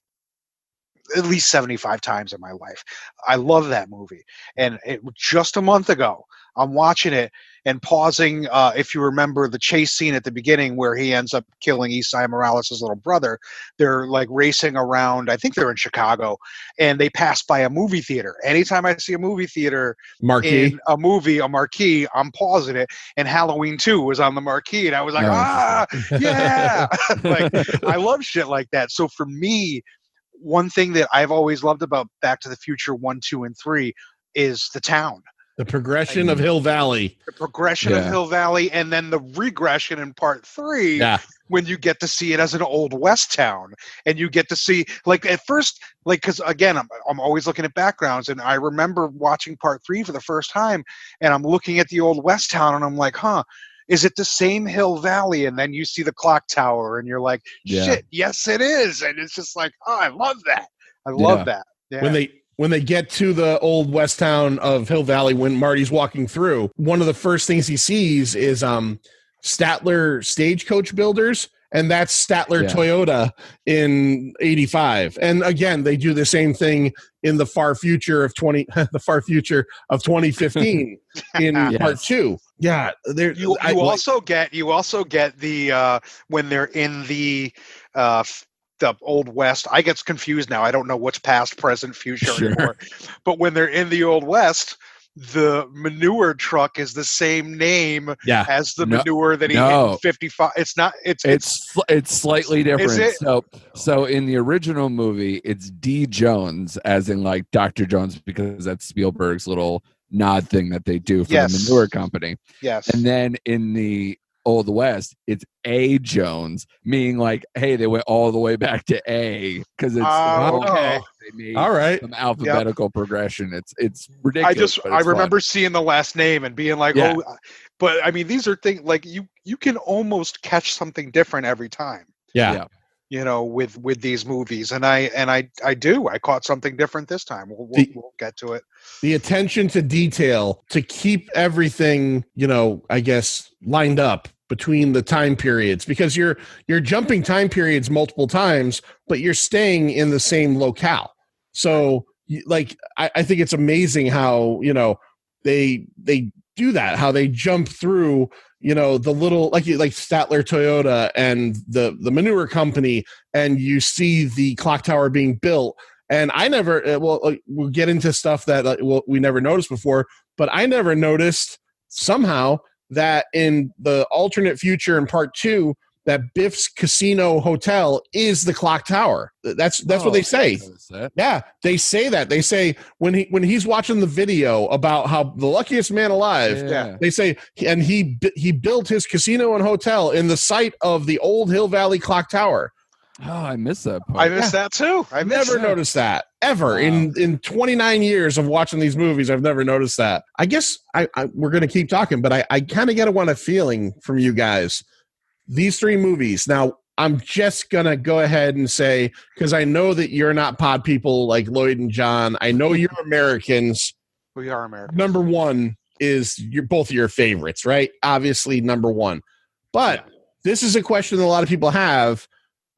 75 times in my life. I love that movie. And just a month ago, I'm watching it and pausing. If you remember the chase scene at the beginning where he ends up killing Isai Morales' little brother, they're like racing around. I think they're in Chicago, and they pass by a movie theater. Anytime I see a movie theater marquee in a marquee, I'm pausing it. And Halloween 2 was on the marquee, and I was like, yeah. Like, I love shit like that. So for me, one thing that I've always loved about Back to the Future 1, 2, and 3 is the town. The progression of Hill Valley. The progression of Hill Valley, and then the regression in part 3 when you get to see it as an old West town, and you get to see, like, at first, like, because again, I'm always looking at backgrounds, and I remember watching part 3 for the first time, and I'm looking at the old West town, and I'm like, is it the same Hill Valley? And then you see the clock tower, and you're like, shit, yes, it is. And it's just like, oh, I love that. I love that. Yeah. When they get to the old west town of Hill Valley, when Marty's walking through, one of the first things he sees is Statler Stagecoach Builders, and that's Statler Toyota in '85. And again, they do the same thing in the far future of 2015 in part 2. Yeah, you also get the when they're in the old West. I get confused now. I don't know what's past, present, future anymore. But when they're in the old West, the manure truck is the same name as the manure that he hit in 55. It's not. It's slightly different. Is it? So in the original movie, it's D. Jones, as in like Dr. Jones, because that's Spielberg's little nod thing that they do for the manure company. Yes. And then in the Old West, it's A. Jones, meaning like, hey, they went all the way back to A, because it's okay. They made all right. some alphabetical progression. It's ridiculous. I remember seeing the last name and being like, but I mean, these are things like you can almost catch something different every time. Yeah. You know, with these movies, and I caught something different this time. We'll get to it. The attention to detail to keep everything, I guess, lined up between the time periods, because you're jumping time periods multiple times, but you're staying in the same locale. So, like, I think it's amazing how they do that, how they jump through the little like Statler Toyota and the manure company, and you see the clock tower being built. And I never we'll get into stuff that we never noticed before, but I never noticed somehow that in the alternate future in part 2, that Biff's casino hotel is the clock tower. That's what they say. Yeah, they say that. They say when he's watching the video about how the luckiest man alive, they say, and he built his casino and hotel in the site of the old Hill Valley clock tower. Oh, I missed that part. I missed that too. I've never noticed that ever. Wow. In 29 years of watching these movies, I've never noticed that. I guess we're going to keep talking, but I kind of get a feeling from you guys. These 3 movies. Now, I'm just going to go ahead and say, because I know that you're not pod people like Lloyd and John. I know you're Americans. We are Americans. Number 1 is both of your favorites, right? Obviously, number 1. But this is a question that a lot of people have.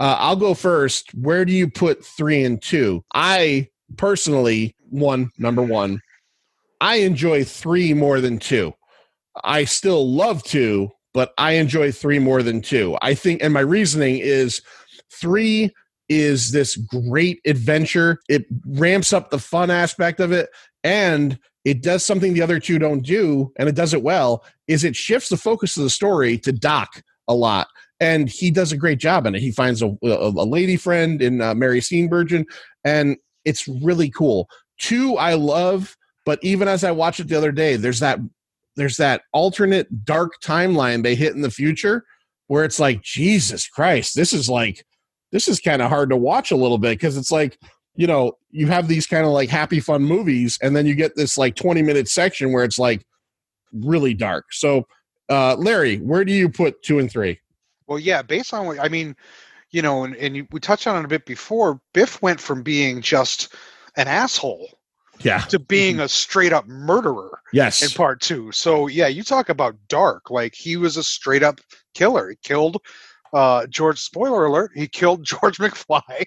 I'll go first. Where do you put 3 and 2? I personally, number 1, I enjoy 3 more than 2. I still love 2, but I enjoy 3 more than 2. I think, and my reasoning is 3 is this great adventure. It ramps up the fun aspect of it, and it does something the other 2 don't do, and it does it well, is it shifts the focus of the story to Doc a lot. And he does a great job in it. He finds a lady friend in Mary Steenburgen, and it's really cool. 2, I love, but even as I watched it the other day, there's that alternate dark timeline they hit in the future where it's like, Jesus Christ, this is kind of hard to watch a little bit, because it's like, you have these kind of like happy fun movies, and then you get this like 20-minute section where it's like really dark. So, Larry, where do you put 2 and 3? Well, yeah, based on what, I mean, and we touched on it a bit before, Biff went from being just an asshole to being a straight up murderer in part 2. So, yeah, you talk about dark. Like, he was a straight up killer. He killed George, spoiler alert, he killed George McFly,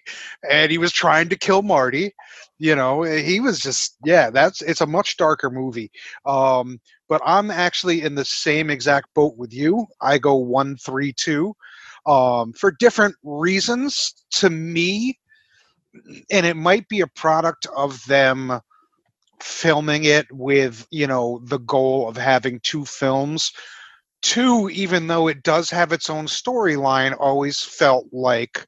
and he was trying to kill Marty. He was just, it's a much darker movie. But I'm actually in the same exact boat with you. I go 1, 3, 2 for different reasons to me. And it might be a product of them filming it with, the goal of having 2 films. 2, even though it does have its own storyline, always felt like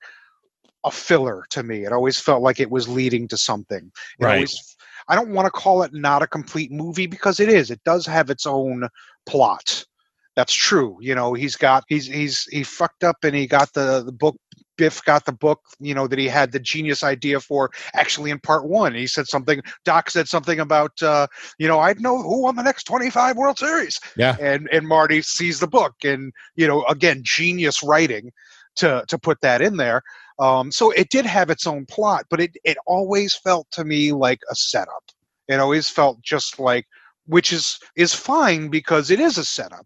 a filler to me. It always felt like it was leading to something. I don't want to call it not a complete movie, because it is. It does have its own plot that's true. You know, he fucked up and he got the book. Biff got the book, you know, that he had the genius idea for actually in part 1. He said something, Doc said something about, you know, I'd know who won the next 25 World Series. Yeah. And Marty sees the book and, you know, again, genius writing to put that in there. So it did have its own plot, but it always felt to me like a setup. It always felt just like, which is fine because it is a setup.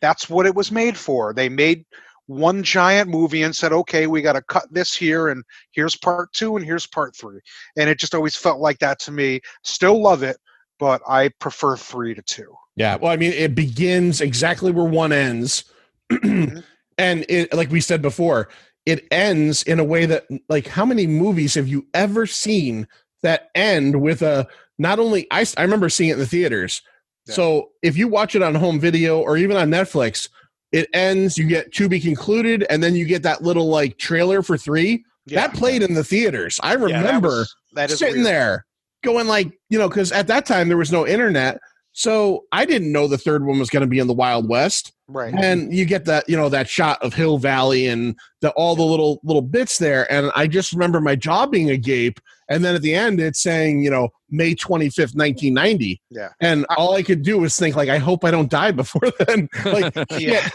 That's what it was made for. They made one giant movie and said, okay, we got to cut this here, and here's part 2 and here's part 3. And it just always felt like that to me. Still love it, but I prefer 3 to 2. Yeah. Well, I mean, it begins exactly where 1 ends. And it, like we said before, it ends in a way that, like, how many movies have you ever seen that end with a, not only, I remember seeing it in the theaters. Yeah. So if you watch it on home video or even on Netflix, it ends, you get to be concluded, and then you get that little like trailer for 3. Yeah. That played in the theaters. I remember sitting weird. There going like, you know, because at that time there was no internet. So I didn't know the third one was going to be in the Wild West. Right. And you get that, you know, that shot of Hill Valley and all the little bits there. And I just remember my jaw being agape. And then at the end, it's saying, you know, May 25th, 1990. Yeah. And all I could do was think, like, I hope I don't die before then. Like, shit,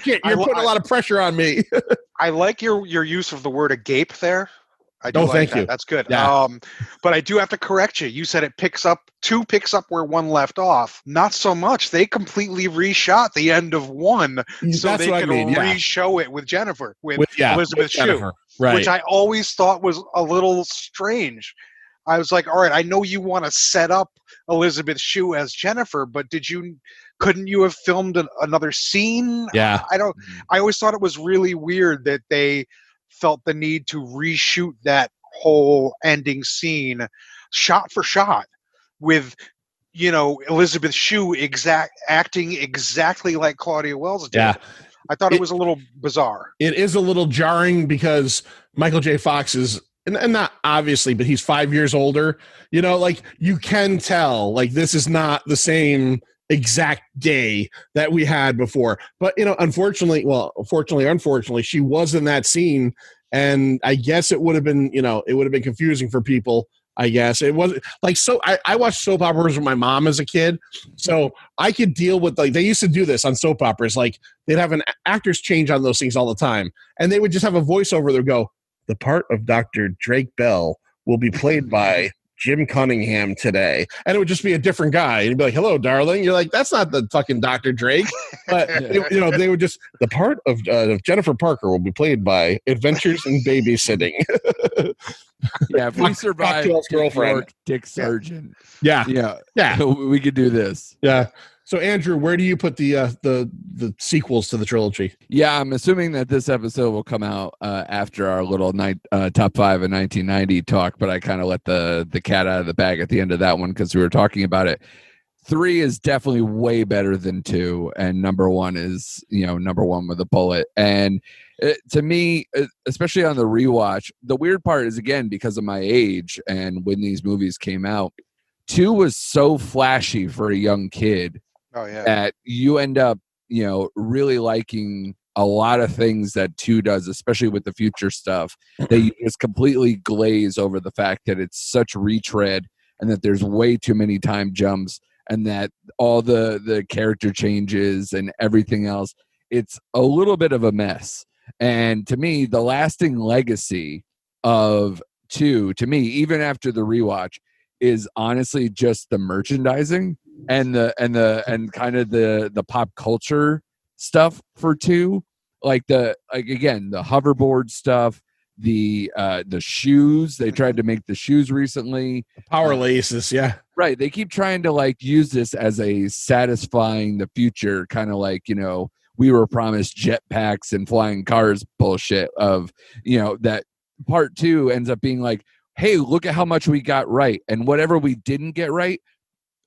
you're putting a lot of pressure on me. I like your use of the word agape there. I do thank you. That's good. Yeah. But I do have to correct you. You said it picks up where 1 left off. Not so much. They completely reshot the end of 1 so That's they can yeah. re-show it with Jennifer, with Elizabeth Shue, right. which I always thought was a little strange. I was like, all right, I know you want to set up Elizabeth Shue as Jennifer, but couldn't you have filmed another scene? Yeah. I always thought it was really weird that they felt the need to reshoot that whole ending scene shot for shot with, you know, Elizabeth Shue acting exactly like Claudia Wells did. Yeah. I thought it was a little bizarre. It is a little jarring because Michael J. Fox is, and not obviously, but he's 5 years older. You know, like you can tell, like this is not the same exact day that we had before. But, you know, unfortunately, she was in that scene. And I guess it would have been, you know, it would have been confusing for people. I guess it was like, so I watched soap operas with my mom as a kid. So I could deal with, like, they used to do this on soap operas. Like they'd have an actors change on those things all the time. And they would just have a voiceover that would go, the part of Dr. Drake Bell will be played by Jim Cunningham today. And it would just be a different guy. And you'd be like, hello, darling. You're like, that's not the fucking Dr. Drake. But, you know, they would just, the part of Jennifer Parker will be played by Adventures in Babysitting. Yeah, if we survive girlfriend. Dick Sargent. Yeah. We could do this. Yeah. So, Andrew, where do you put the sequels to the trilogy? Yeah, I'm assuming that this episode will come out after our little top 5 of 1990 talk, but I kind of let the cat out of the bag at the end of that one because we were talking about it. 3 is definitely way better than 2, and number 1 is, you know, number 1 with a bullet. And to me, especially on the rewatch, the weird part is, again, because of my age and when these movies came out, 2 was so flashy for a young kid. Oh, yeah. That you end up, you know, really liking a lot of things that 2 does, especially with the future stuff, that you just completely glaze over the fact that it's such retread and that there's way too many time jumps and that all the character changes and everything else, it's a little bit of a mess. And to me, the lasting legacy of 2, to me, even after the rewatch, is honestly just the merchandising and kind of the pop culture stuff for 2, again the hoverboard stuff, the shoes. They tried to make the shoes recently, power laces. Yeah, right. They keep trying to like use this as a satisfying the future kind of like, you know, we were promised jetpacks and flying cars bullshit of, you know, that part 2 ends up being like, hey, look at how much we got right. And whatever we didn't get right,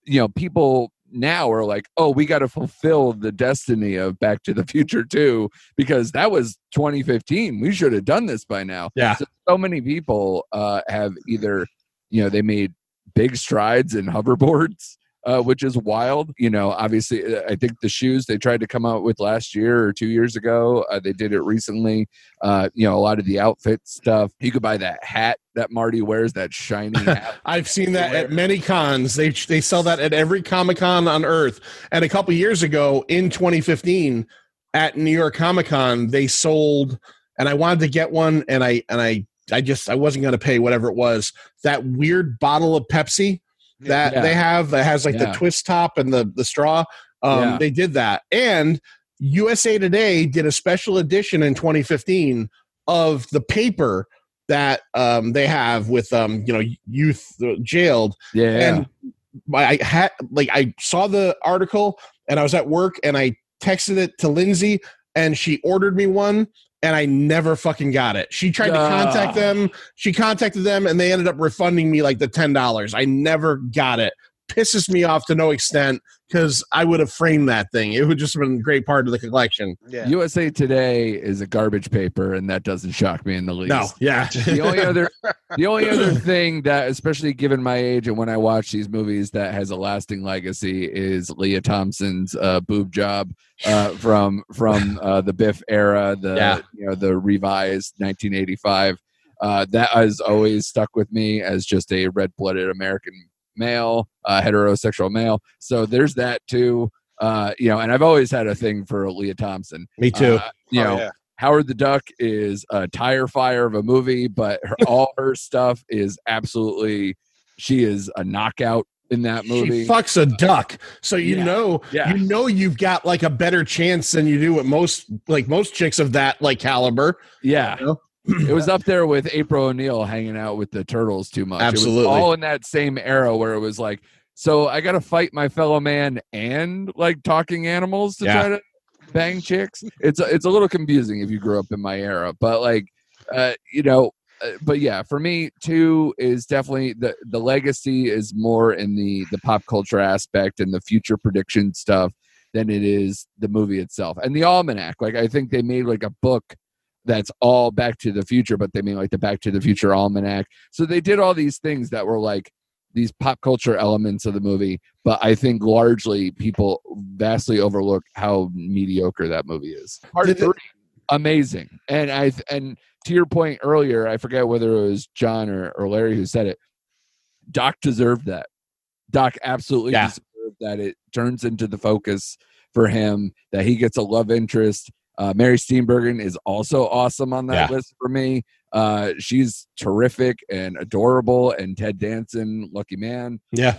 you know, people now are like, oh, we got to fulfill the destiny of Back to the Future 2 because that was 2015. We should have done this by now. Yeah. So many people have either, you know, they made big strides in hoverboards which is wild. You know, obviously, I think the shoes they tried to come out with last year or 2 years ago, they did it recently. You know, a lot of the outfit stuff. You could buy that hat that Marty wears, that shiny hat. I've seen that at many cons. They sell that at every Comic-Con on Earth. And a couple years ago, in 2015, at New York Comic-Con, they sold, and I wanted to get one, and I wasn't going to pay whatever it was. That weird bottle of Pepsi that they have that has like the twist top and the straw. They did that. And USA Today did a special edition in 2015 of the paper that they have with youth jailed. And I saw the article and I was at work and I texted it to Lindsay and she ordered me one. And I never fucking got it. She tried to contact them. She contacted them, and they ended up refunding me like the $10. I never got it. Pisses me off to no extent because I would have framed that thing. It would just have been a great part of the collection. Yeah. USA Today is a garbage paper, and that doesn't shock me in the least. No, yeah. The only other thing that, especially given my age and when I watch these movies, that has a lasting legacy is Leah Thompson's boob job from the Biff era, the revised 1985. That has always stuck with me as just a red-blooded American male, heterosexual male. So there's that too. And I've always had a thing for Leah Thompson. Me too. Howard the Duck is a tire fire of a movie, but all her stuff is absolutely, she is a knockout in that movie. She fucks a duck. So you've got like a better chance than you do with most chicks of that like caliber. Yeah. You know? It was up there with April O'Neil hanging out with the turtles too much. Absolutely. It was all in that same era where it was like, so I got to fight my fellow man and like talking animals to try to bang chicks. It's a little confusing if you grew up in my era, but like, but yeah, for me too is definitely the legacy is more in the pop culture aspect and the future prediction stuff than it is the movie itself. And the almanac, like I think they made like a book that's all Back to the Future, but they made like the Back to the Future almanac. So they did all these things that were like these pop culture elements of the movie, but I think largely people vastly overlook how mediocre that movie is. Part 3, amazing. And to your point earlier, I forget whether it was John or Larry who said it. Doc deserved that. Doc absolutely deserved that. It turns into the focus for him, that he gets a love interest. Mary Steenburgen is also awesome on that list for me. She's terrific and adorable, and Ted Danson, lucky man. Yeah.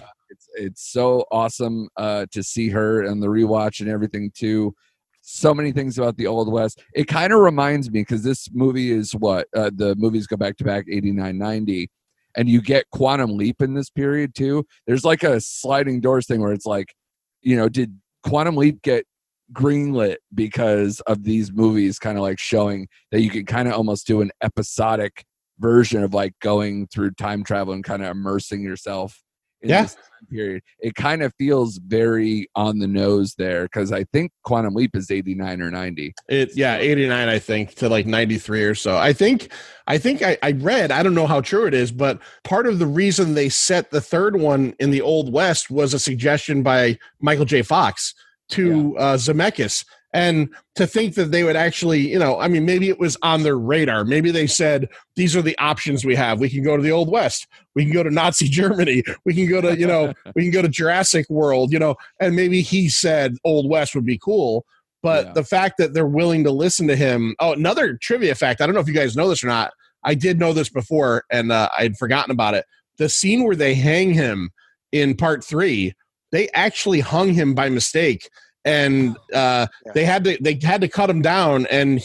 It's so awesome to see her and the rewatch and everything too. So many things about the Old West. It kind of reminds me, because this movie is the movies go back to back 89, 90, and you get Quantum Leap in this period too. There's like a sliding doors thing where it's like, did Quantum Leap get greenlit because of these movies kind of like showing that you could kind of almost do an episodic version of like going through time travel and kind of immersing yourself in this time period. It kind of feels very on the nose there, because I think Quantum Leap is 89 or 90. 89 I think to like 93 or so. I think I read, I don't know how true it is, but part of the reason they set the third one in the Old West was a suggestion by Michael J. Fox to Zemeckis. And to think that they would actually, maybe it was on their radar. Maybe they said, these are the options we have. We can go to the Old West. We can go to Nazi Germany. We can go to, we can go to Jurassic World, and maybe he said Old West would be cool. But the fact that they're willing to listen to him. Oh, another trivia fact. I don't know if you guys know this or not. I did know this before, and I'd forgotten about it. The scene where they hang him in part 3, they actually hung him by mistake. And they had to cut him down, and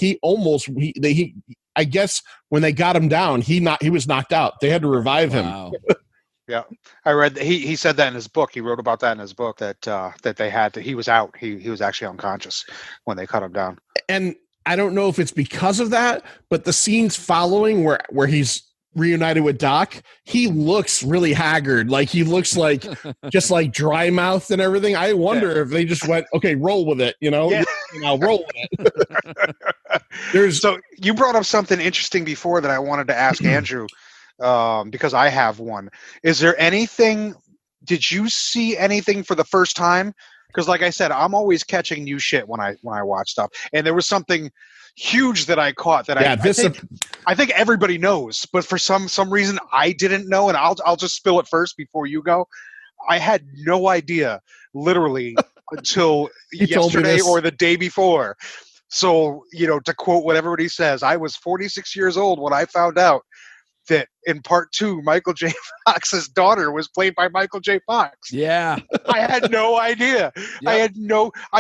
I guess when they got him down, he was knocked out. They had to revive him. Yeah, I read that he said that in his book. He wrote about that in his book that they had to. He was out. He was actually unconscious when they cut him down. And I don't know if it's because of that, but the scenes following where he's reunited with Doc, he looks really haggard. Like he looks like just like dry mouthed and everything. I wonder if they just went, okay, roll with it, roll with it. So you brought up something interesting before that I wanted to ask Andrew, because I have one. Is there anything did you see anything for the first time? Because like I said, I'm always catching new shit when I watch stuff, and there was something huge that I caught that I think everybody knows, but for some reason I didn't know, and I'll just spill it first before you go. I had no idea, literally, until yesterday or the day before. So, to quote what everybody says, I was 46 years old when I found out that in part 2, Michael J. Fox's daughter was played by Michael J. Fox. Yeah. I had no idea. Yep.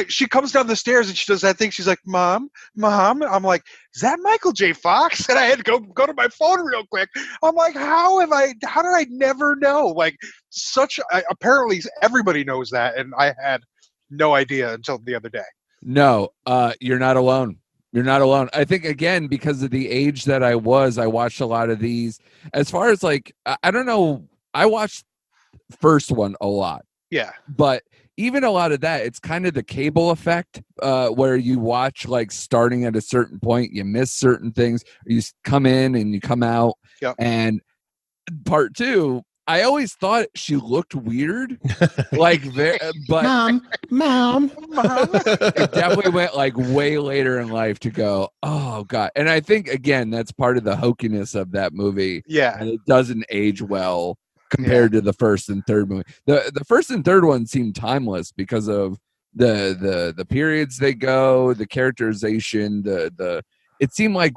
She comes down the stairs and she does that thing. She's like, Mom. I'm like, is that Michael J. Fox? And I had to go to my phone real quick. I'm like, how did I never know? Like apparently everybody knows that. And I had no idea until the other day. No, you're not alone. You're not alone. I think, again, because of the age that I watched a lot of these. As far as like, I don't know, I watched first one a lot. Yeah. But even a lot of that, it's kind of the cable effect where you watch like starting at a certain point, you miss certain things, or you come in and you come out. Yep. And part 2, I always thought she looked weird, like, but mom. It definitely went like way later in life to go, oh God. And I think, again, that's part of the hokiness of that movie. Yeah. And it doesn't age well compared to the first and third movie. The first and third one seem timeless because of the periods they go, the characterization, it seemed like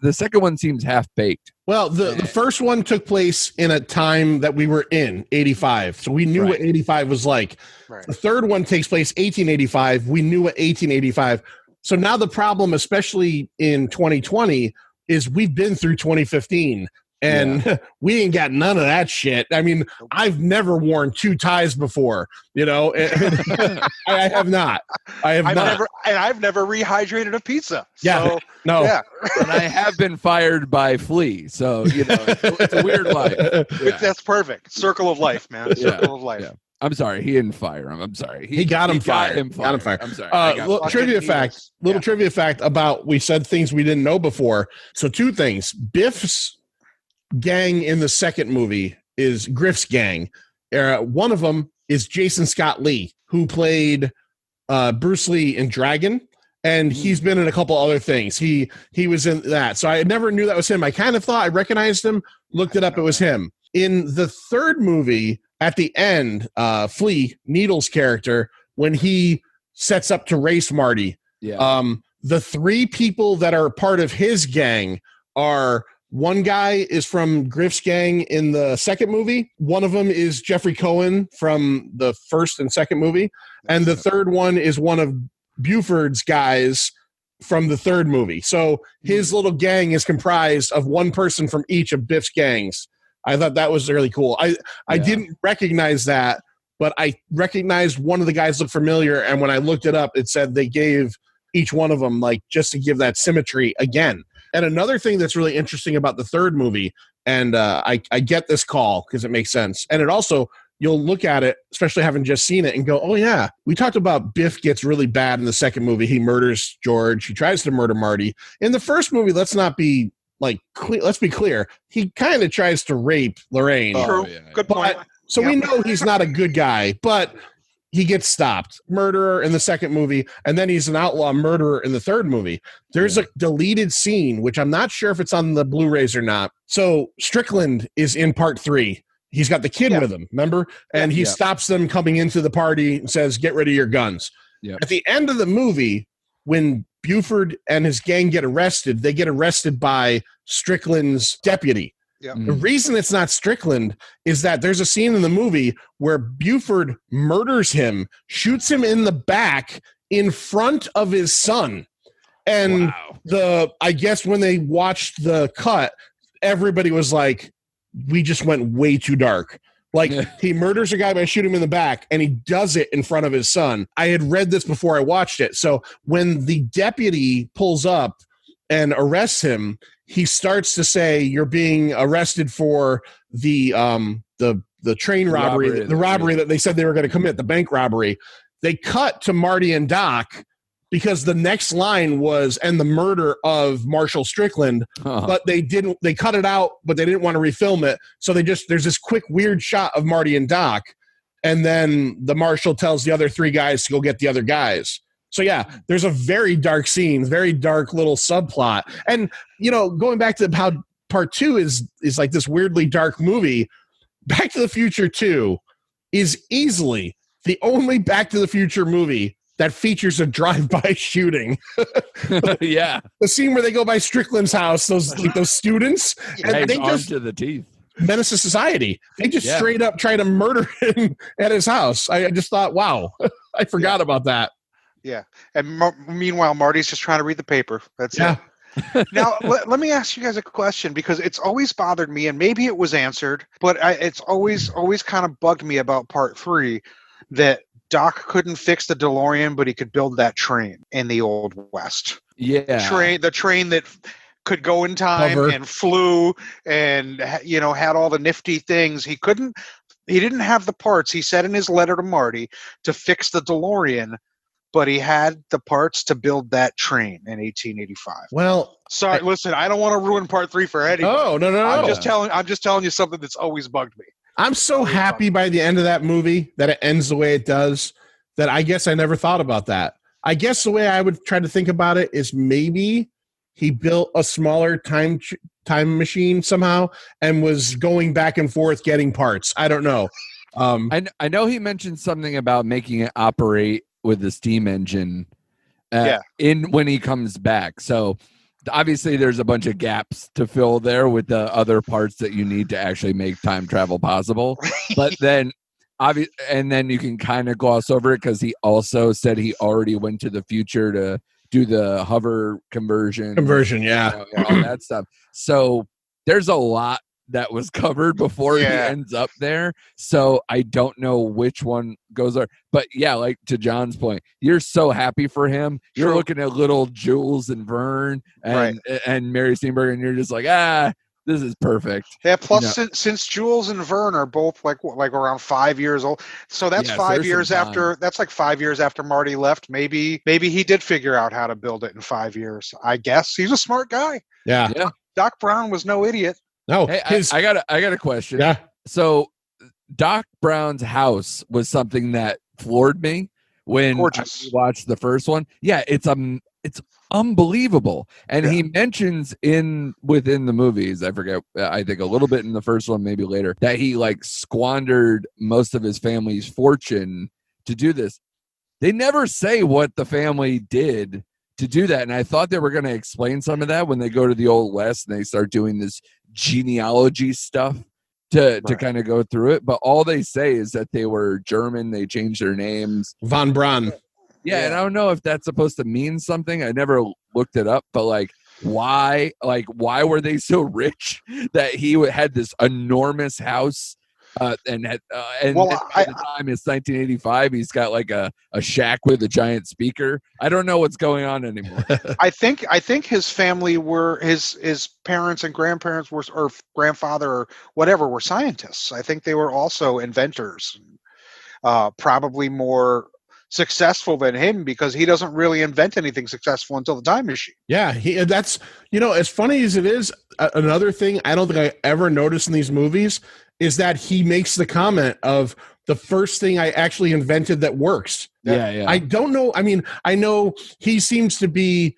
the second one seems half-baked. Well, the first one took place in a time that we were in, 85. So we knew what 85 was like. Right. The third one takes place 1885. We knew what 1885. So now the problem, especially in 2020, is we've been through 2015. And we ain't got none of that shit. I mean, I've never worn 2 ties before, I have not. I've never rehydrated a pizza. Yeah. So, no. Yeah. And I have been fired by Flea. So, it's a weird life. Yeah. That's perfect. Circle of life, man. Circle of life. Yeah. I'm sorry. He didn't fire him. I'm sorry. He got him fired. Got him fired. I'm sorry. Trivia fact about, we said things we didn't know before. So 2 things. Biff's gang in the second movie is Griff's gang. One of them is Jason Scott Lee, who played Bruce Lee in Dragon, and he's been in a couple other things. He was in that. So I never knew that was him. I kind of thought I recognized him, looked it up, it was him. In the third movie, at the end, Flea, Needle's character, when he sets up to race Marty, the 3 people that are part of his gang are, one guy is from Griff's gang in the second movie. One of them is Jeffrey Cohen from the first and second movie. And the third one is one of Buford's guys from the third movie. So his little gang is comprised of one person from each of Biff's gangs. I thought that was really cool. I didn't recognize that, but I recognized one of the guys looked familiar. And when I looked it up, it said they gave each one of them, like, just to give that symmetry again. And another thing that's really interesting about the third movie, and I get this call because it makes sense. And it also, you'll look at it, especially having just seen it, and go, oh, yeah, we talked about Biff gets really bad in the second movie. He murders George. He tries to murder Marty. In the first movie, let's be clear. He kind of tries to rape Lorraine. True. Good point. So we know he's not a good guy, but he gets stopped. Murderer in the second movie, and then he's an outlaw murderer in the third movie. There's a deleted scene, which I'm not sure if it's on the Blu-rays or not. So Strickland is in part 3. He's got the kid with him, remember? And he stops them coming into the party and says, get rid of your guns. Yep. At the end of the movie, when Buford and his gang get arrested, they get arrested by Strickland's deputy. Yeah. The reason it's not Strickland is that there's a scene in the movie where Buford murders him, shoots him in the back in front of his son. And I guess when they watched the cut, everybody was like, we just went way too dark. Like, he murders a guy by shooting him in the back, and he does it in front of his son. I had read this before I watched it. So when the deputy pulls up and arrests him, he starts to say, you're being arrested for the train robbery, the robbery that they said they were going to commit, the bank robbery. They cut to Marty and Doc because the next line was, and the murder of Marshall Strickland, but they cut it out, but they didn't want to refilm it. So there's this quick, weird shot of Marty and Doc. and then the marshal tells the other 3 guys to go get the other guys. So yeah, there's a very dark scene, very dark little subplot. And going back to how part 2 is like this weirdly dark movie, Back to the Future 2 is easily the only Back to the Future movie that features a drive-by shooting. Yeah. The scene where they go by Strickland's house, those students, and they just to the teeth. menace to society. They just straight up try to murder him at his house. I just thought, wow, I forgot about that. Yeah. And meanwhile, Marty's just trying to read the paper. That's it. Now, let me ask you guys a question, because it's always bothered me, and maybe it was answered, but it's always kind of bugged me about part 3 that Doc couldn't fix the DeLorean, but he could build that train in the Old West. Yeah. The train that could go in time and flew and, had all the nifty things. He didn't have the parts, he said in his letter to Marty, to fix the DeLorean, but he had the parts to build that train in 1885. Well, sorry, listen, I don't want to ruin part 3 for Eddie. Oh, no. I'm just telling you something that's always bugged me. I'm so happy by the end of that movie that it ends the way it does, that I guess I never thought about that. I guess the way I would try to think about it is maybe he built a smaller time machine somehow and was going back and forth getting parts. I don't know. I know he mentioned something about making it operate with the steam engine when he comes back. So obviously there's a bunch of gaps to fill there with the other parts that you need to actually make time travel possible. But then and then you can kind of gloss over it because he also said he already went to the future to do the hover conversion, all that stuff. So there's a lot that was covered before he ends up there. So I don't know which one goes there. But yeah, like to John's point, you're so happy for him. You're looking at little Jules and Vern and Mary Steenburgen, and you're just like, this is perfect. Yeah, plus since Jules and Vern are both like around 5 years old. So that's 5 years after, that's like 5 years after Marty left. Maybe he did figure out how to build it in 5 years. I guess he's a smart guy. Yeah. Doc Brown was no idiot. No, hey, I got a question. Yeah. So Doc Brown's house was something that floored me when I watched the first one. Yeah, it's unbelievable. And he mentions within the movies, I forget, I think a little bit in the first one, maybe later, that he like squandered most of his family's fortune to do this. They never say what the family did to do that. And I thought they were going to explain some of that when they go to the Old West and they start doing this genealogy stuff to kind of go through it. But all they say is that they were German. They changed their names. Von Braun. Yeah, and I don't know if that's supposed to mean something. I never looked it up, but why were they so rich that he had this enormous house? And at the time it's 1985. He's got like a shack with a giant speaker. I don't know what's going on anymore. I think his family were his parents and grandparents were, or grandfather or whatever, were scientists. I think they were also inventors, probably more successful than him because he doesn't really invent anything successful until the time machine. Yeah, that's as funny as it is. Another thing I don't think I ever noticed in these movies is that he makes the comment of the first thing I actually invented that works. Yeah. I don't know. I mean, I know he seems to be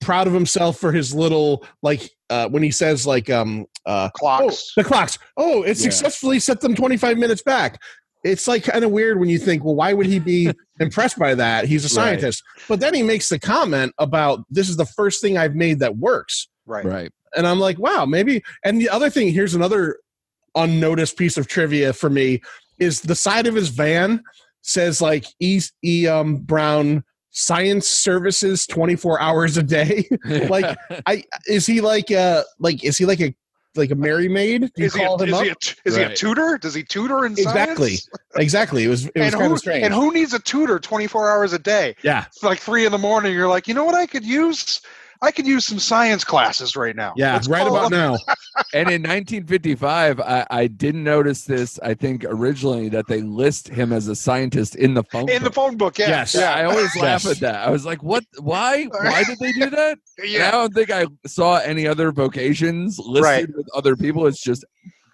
proud of himself for his little, when he says clocks. The clocks. Oh, it successfully set them 25 minutes back. It's kind of weird when you think, well, why would he be impressed by that? He's a scientist. Right. But then he makes the comment about, this is the first thing I've made that works. Right. And I'm like, wow, maybe. And the other thing, here's another unnoticed piece of trivia for me, is the side of his van says E. Brown Science Services 24 hours a day. Is he like a Mary Maid? Is he a tutor? Does he tutor in science? Exactly. It was kind of strange. And who needs a tutor 24 hours a day? Yeah. It's like 3 a.m. You're like, you know what I could use? I could use some science classes right now. Yeah, about now. And in 1955, I didn't notice this. I think originally that they list him as a scientist in the phone book. The phone book, yeah. Yes. Yeah, I always laugh at that. I was like, what? Why? Why did they do that? Yeah. And I don't think I saw any other vocations listed with other people. It's just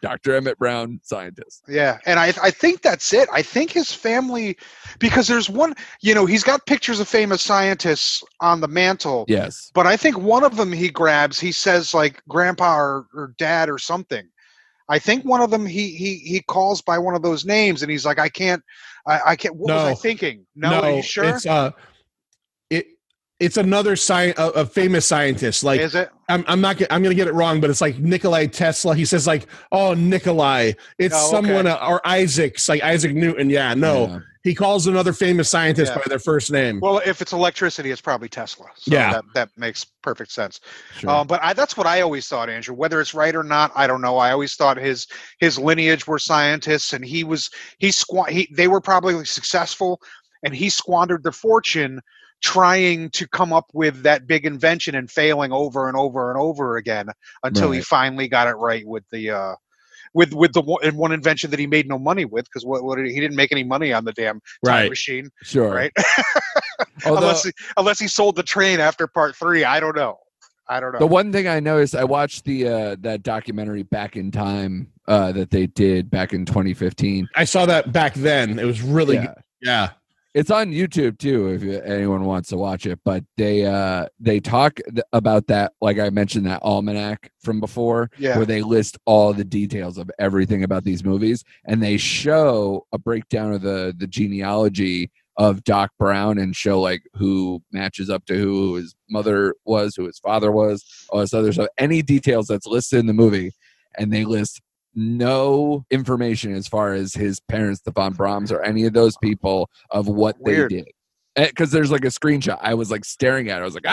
Dr. Emmett Brown, scientist. Yeah, and I think that's it. I think his family, because there's one, he's got pictures of famous scientists on the mantle. Yes. But I think one of them he grabs, he says like grandpa or dad or something. I think one of them he calls by one of those names, and he's like, I can't. What was I thinking? No, are you sure? It's another a famous scientist. Like, is it? I'm gonna get it wrong, but it's like Nikolai Tesla. He says like, oh, Nikolai. It's someone or Isaac's like Isaac Newton. Yeah, no. Yeah. He calls another famous scientist by their first name. Well, if it's electricity, it's probably Tesla. So that makes perfect sense. Sure. But that's what I always thought, Andrew. Whether it's right or not, I don't know. I always thought his lineage were scientists, and they were probably successful, and he squandered their fortune trying to come up with that big invention and failing over and over and over again until he finally got it right with the with the one invention that he made no money with, because he didn't make any money on the damn time machine. Sure. Right. unless he sold the train after part 3. I don't know. The one thing I noticed, I watched that documentary Back in Time that they did back in 2015. I saw that back then. It was really good. Yeah. It's on YouTube too, if anyone wants to watch it. But they talk about that, like I mentioned, that almanac from before, where they list all the details of everything about these movies, and they show a breakdown of the genealogy of Doc Brown and show like who matches up to who his mother was, who his father was, all this other stuff. Any details that's listed in the movie, and they list no information as far as his parents, the von Brahms, or any of those people of what they did. Because there's like a screenshot. I was like staring at it. I was like,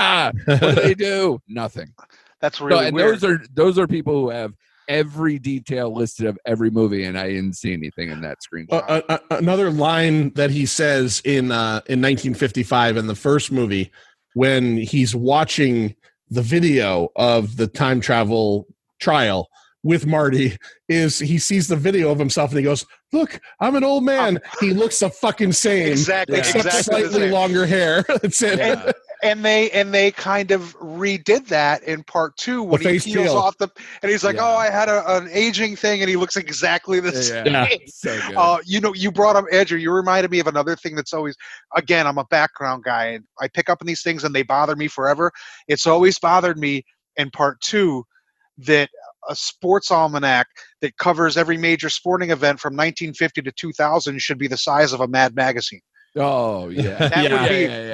what do they do? Nothing. That's really weird. Those are people who have every detail listed of every movie, and I didn't see anything in that screenshot. Another line that he says in 1955 in the first movie, when he's watching the video of the time travel trial with Marty, is he sees the video of himself and he goes, look, I'm an old man. He looks the fucking same. Exactly. Except slightly longer hair. That's it. Yeah. And they kind of redid that in part 2 when he peels off and he's like, I had an aging thing, and he looks exactly the same. Yeah. So good. You brought up Andrew. You reminded me of another thing that's always, again, I'm a background guy, and I pick up on these things and they bother me forever. It's always bothered me in part 2 that a sports almanac that covers every major sporting event from 1950 to 2000 should be the size of a Mad magazine. Oh yeah,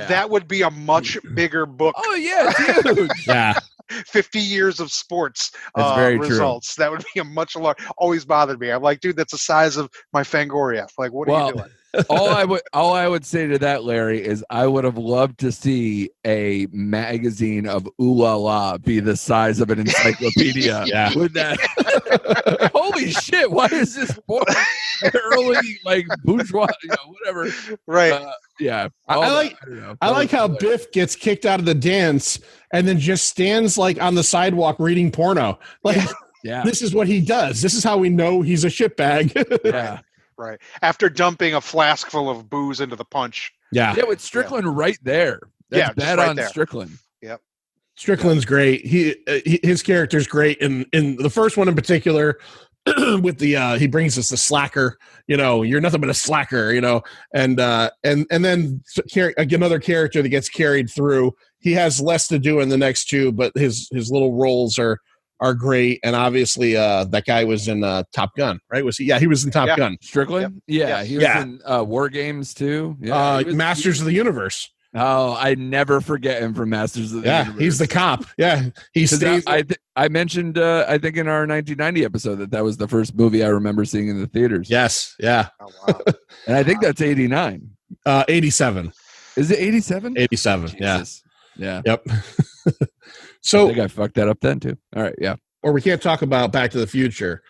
that would be a much bigger book. Oh yeah, it's huge. Yeah, 50 years of sports that's very results. True. That would be a much larger. Always bothered me. I'm like, dude, that's the size of my Fangoria. Like, what are you doing? all I would say to that, Larry, is I would have loved to see a magazine of Ooh La La be the size of an encyclopedia. Yeah. With that. Holy shit! Why is this early like bourgeois? Whatever. Right. Yeah. I like how Biff gets kicked out of the dance and then just stands like on the sidewalk reading porno. Like, this is what he does. This is how we know he's a shitbag. Yeah. Right. After dumping a flask full of booze into the punch. Yeah. Yeah, with Strickland right there. That's bad on there. Strickland. Yep. Strickland's great. His character's great in the first one in particular. With the he brings us the slacker. You're nothing but a slacker. And then another character that gets carried through. He has less to do in the next 2, but his little roles are great. And obviously that guy was in Top Gun, right? Was he? Yeah, he was in Top Gun. Strickland? Yep. Yeah, he was in War Games too. Yeah, Masters of the Universe. Oh, I never forget him from Masters of the Universe. Yeah, he's the cop. Yeah, he stays. I mentioned, I think in our 1990 episode that was the first movie I remember seeing in the theaters. Yes, yeah. Oh, wow. And I think that's 89. 87. Is it 87? 87, Jesus. Yeah. Yep. So I think I fucked that up then too. All right, yeah. Or we can't talk about Back to the Future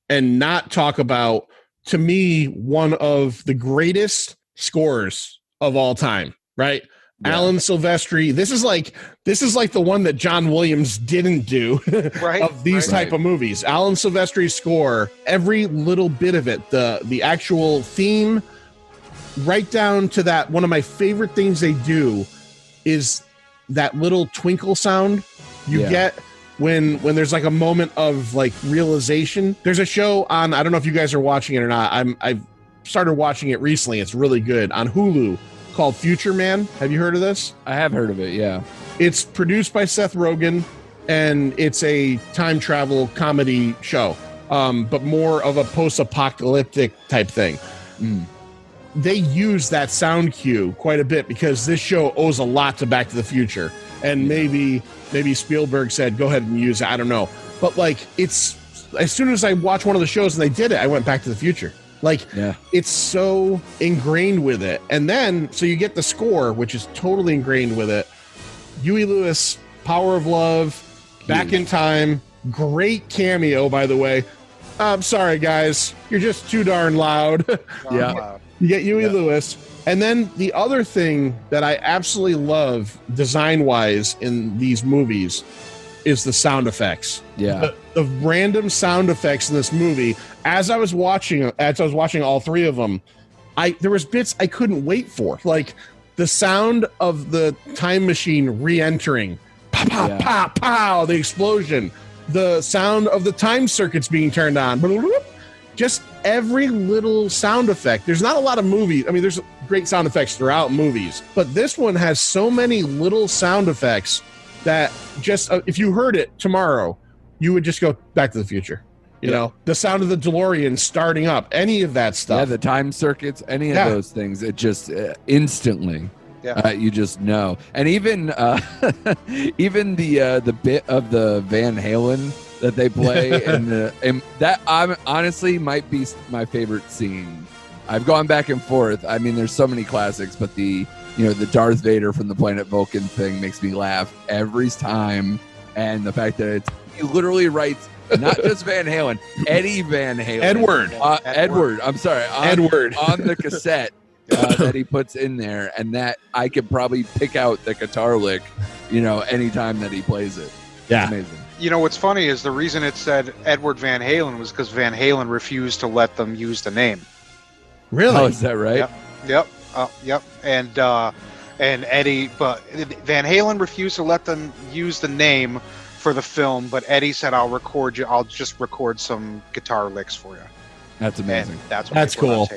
and not talk about, to me, one of the greatest scores of all time, right? Yeah. Alan Silvestri. This is like the one that John Williams didn't do of these type of movies. Alan Silvestri's score, every little bit of it, the actual theme, right down to that. One of my favorite things they do is that little twinkle sound you get when there's like a moment of like realization. There's a show on, I don't know if you guys are watching it or not. I've started watching it recently. It's really good on Hulu called Future Man. Have you heard of this? I have heard of it. Yeah. It's produced by Seth Rogen, and it's a time travel comedy show, but more of a post-apocalyptic type thing. They use that sound cue quite a bit because this show owes a lot to Back to the Future. And maybe Spielberg said, go ahead and use it. I don't know. But like, it's, as soon as I watched one of the shows and they did it, I went Back to the Future. Like, it's so ingrained with it. And then, so you get the score, which is totally ingrained with it. Huey Lewis, Power of Love, Back in Time, great cameo, by the way. I'm sorry, guys. You're just too darn loud. You get Huey Lewis. And then the other thing that I absolutely love design-wise in these movies is the sound effects. Yeah. The random sound effects in this movie, as I was watching all three of them, there was bits I couldn't wait for. Like the sound of the time machine re-entering. Pow, pow, pow, pow, the explosion. The sound of the time circuits being turned on. Just every little sound effect. There's not a lot of movies. I mean, there's great sound effects throughout movies, but this one has so many little sound effects that just, if you heard it tomorrow, you would just go Back to the Future. You know, the sound of the DeLorean starting up, any of that stuff. Yeah, the time circuits, any of those things, it just instantly, you just know. And even even the bit of the Van Halen that they play and that honestly might be my favorite scene. I've gone back and forth. I mean, there's so many classics, but the Darth Vader from the Planet Vulcan thing makes me laugh every time. And the fact that he literally writes not just Van Halen, Eddie Van Halen. Edward. I'm sorry. Edward. On the cassette that he puts in there, and that I could probably pick out the guitar lick, anytime that he plays it. Yeah. It's amazing. You know, what's funny is the reason it said Edward Van Halen was because Van Halen refused to let them use the name. Really? Oh, is that right? Yep. And Eddie, but Van Halen refused to let them use the name for the film, but Eddie said, I'll just record some guitar licks for you. That's amazing. And that's cool.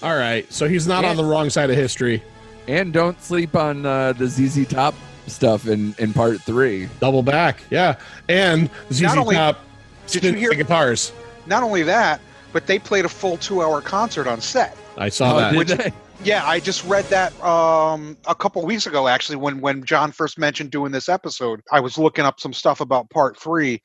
All right. So he's not on the wrong side of history. And don't sleep on the ZZ Top stuff in part 3. Double back. Yeah. And ZZ Top did you hear the guitars. Not only that, but they played a full 2-hour concert on set. I saw that. Did they? Yeah, I just read that a couple weeks ago, actually, when John first mentioned doing this episode. I was looking up some stuff about part 3,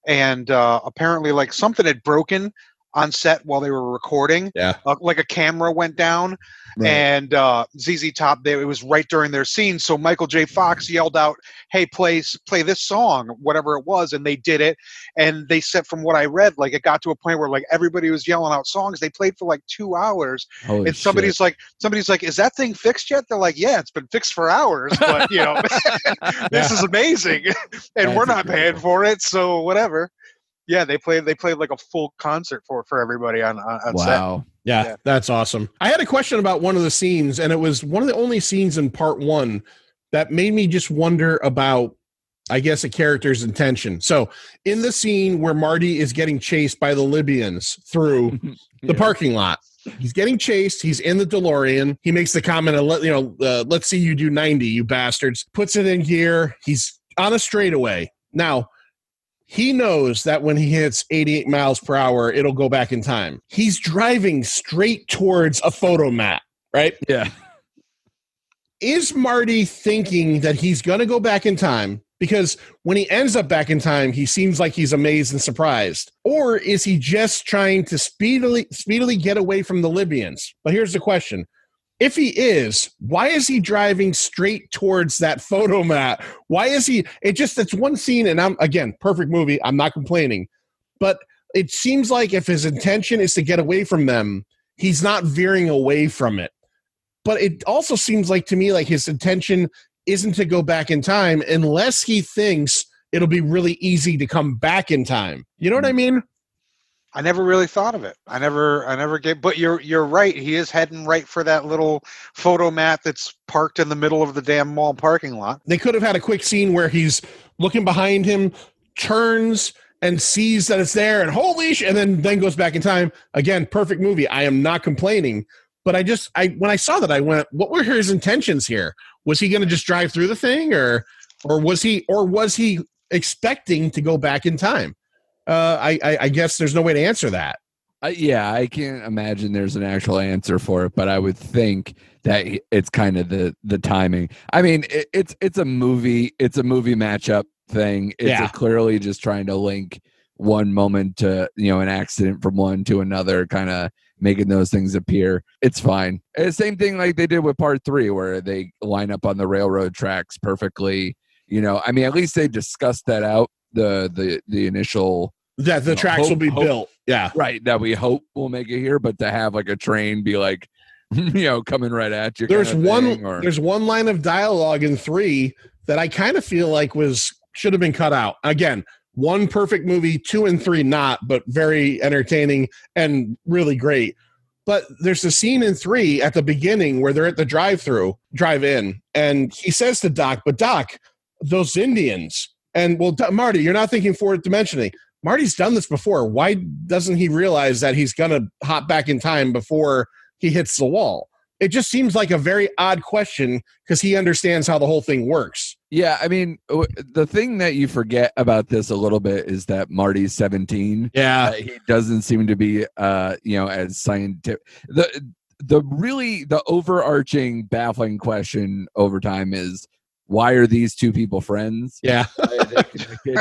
and apparently, like, something had broken on set while they were recording. Yeah. Like a camera went down, and ZZ Top, it was right during their scene, so Michael J. Fox yelled out, hey, play this song, whatever it was, and they did it. And they said, from what I read, like, it got to a point where, like, everybody was yelling out songs. They played for like 2 hours. Holy and somebody's like, is that thing fixed yet? They're like, yeah, it's been fixed for hours, but this is amazing. And we're not paying for it, so whatever. Yeah, they played like a full concert for everybody on set. Wow. Yeah, that's awesome. I had a question about one of the scenes, and it was one of the only scenes in part 1 that made me just wonder about, I guess, a character's intention. So in the scene where Marty is getting chased by the Libyans through the parking lot, he's getting chased. He's in the DeLorean. He makes the comment, let's see you do 90, you bastards. Puts it in gear. He's on a straightaway. Now, he knows that when he hits 88 miles per hour, it'll go back in time. He's driving straight towards a photo mat, right? Yeah. Is Marty thinking that he's going to go back in time? Because when he ends up back in time, he seems like he's amazed and surprised. Or is he just trying to speedily get away from the Libyans? But here's the question. If he is, why is he driving straight towards that photo mat? Why is he? It's one scene, and again, perfect movie. I'm not complaining. But it seems like if his intention is to get away from them, he's not veering away from it. But it also seems like to me like his intention isn't to go back in time unless he thinks it'll be really easy to come back in time. You know what I mean? I never really thought of it. I never get. But you're right. He is heading right for that little photo mat that's parked in the middle of the damn mall parking lot. They could have had a quick scene where he's looking behind him, turns and sees that it's there and holy shit, and then goes back in time. Again, perfect movie. I am not complaining. But when I saw that, I went, what were his intentions here? Was he going to just drive through the thing, or was he expecting to go back in time? I guess there's no way to answer that. Yeah, I can't imagine there's an actual answer for it, but I would think that it's kind of the timing. I mean, it's a movie matchup thing. It's clearly just trying to link one moment to, an accident from one to another, kind of making those things appear. It's fine. And the same thing like they did with part 3, where they line up on the railroad tracks perfectly. I mean, at least they discussed that out, the initial that the tracks will be built. Yeah. Right. That we hope will make it here, but to have like a train be like, coming right at you. There's one line of dialogue in 3 that I kind of feel like should have been cut out. Again, 1 perfect movie, 2 and 3 not, but very entertaining and really great. But there's a scene in 3 at the beginning where they're at the drive-in, and he says to Doc, but Doc, those Indians, and Marty, you're not thinking forward dimensioning. Marty's done this before. Why doesn't he realize that he's going to hop back in time before he hits the wall? It just seems like a very odd question because he understands how the whole thing works. Yeah, I mean, the thing that you forget about this a little bit is that Marty's 17. Yeah. He doesn't seem to be, as scientific. The overarching baffling question over time is, why are these two people friends? Yeah.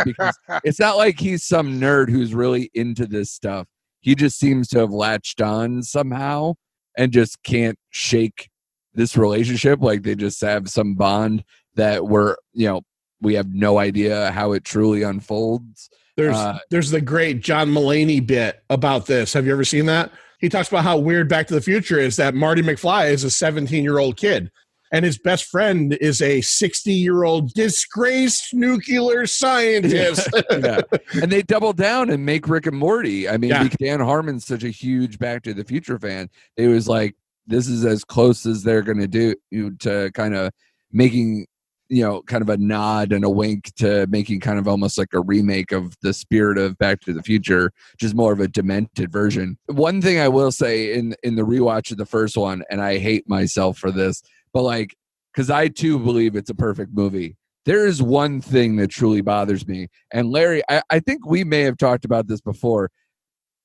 Because it's not like he's some nerd who's really into this stuff. He just seems to have latched on somehow and just can't shake this relationship. Like they just have some bond that we have no idea how it truly unfolds. There's the great John Mulaney bit about this. Have you ever seen that? He talks about how weird Back to the Future is that Marty McFly is a 17-year-old kid. And his best friend is a 60-year-old disgraced nuclear scientist. Yeah. And they double down and make Rick and Morty. I mean, because Dan Harmon's such a huge Back to the Future fan. It was like, this is as close as they're going to do to kind of making, kind of a nod and a wink to making kind of almost like a remake of the spirit of Back to the Future, just more of a demented version. One thing I will say in the rewatch of the first one, and I hate myself for this, but because I too believe it's a perfect movie, there is one thing that truly bothers me. And Larry, I think we may have talked about this before,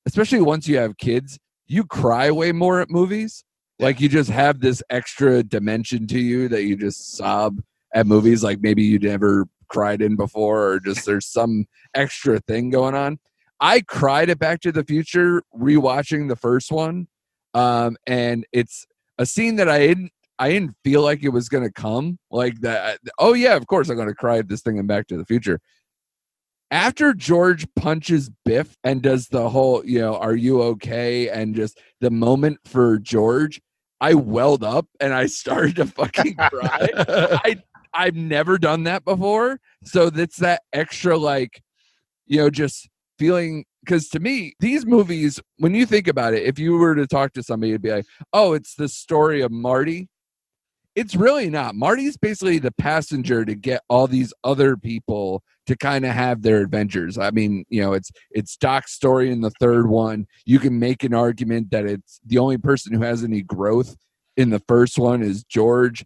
especially once you have kids, you cry way more at movies. Like you just have this extra dimension to you that you just sob at movies like maybe you never cried in before, or just there's some extra thing going on. I cried at Back to the Future rewatching the first one. And it's a scene that I didn't feel like it was going to come like that. Oh yeah, of course I'm going to cry at this thing in Back to the Future. After George punches Biff and does the whole, are you okay? And just the moment for George, I welled up and I started to fucking cry. I've never done that before. So that's that extra, just feeling. Because to me, these movies, when you think about it, if you were to talk to somebody, it'd be like, oh, it's the story of Marty. It's really not. Marty's basically the passenger to get all these other people to kind of have their adventures. I mean, it's Doc's story in the third one. You can make an argument that it's the only person who has any growth in the first one is George,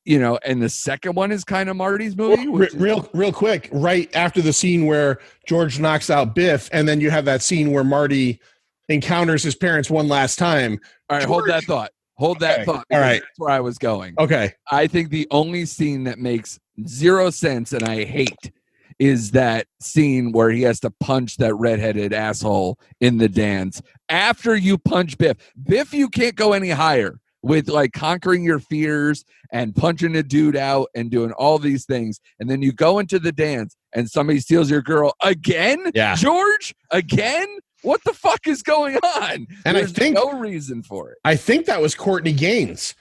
and the second one is kind of Marty's movie. Real quick, right after the scene where George knocks out Biff, and then you have that scene where Marty encounters his parents one last time. All right, hold that thought. All right. That's where I was going. Okay. I think the only scene that makes zero sense and I hate is that scene where he has to punch that redheaded asshole in the dance. After you punch Biff, you can't go any higher with conquering your fears and punching a dude out and doing all these things. And then you go into the dance and somebody steals your girl again? Yeah. George? Again? What the fuck is going on? And There's I think no reason for it. I think that was Courtney Gaines.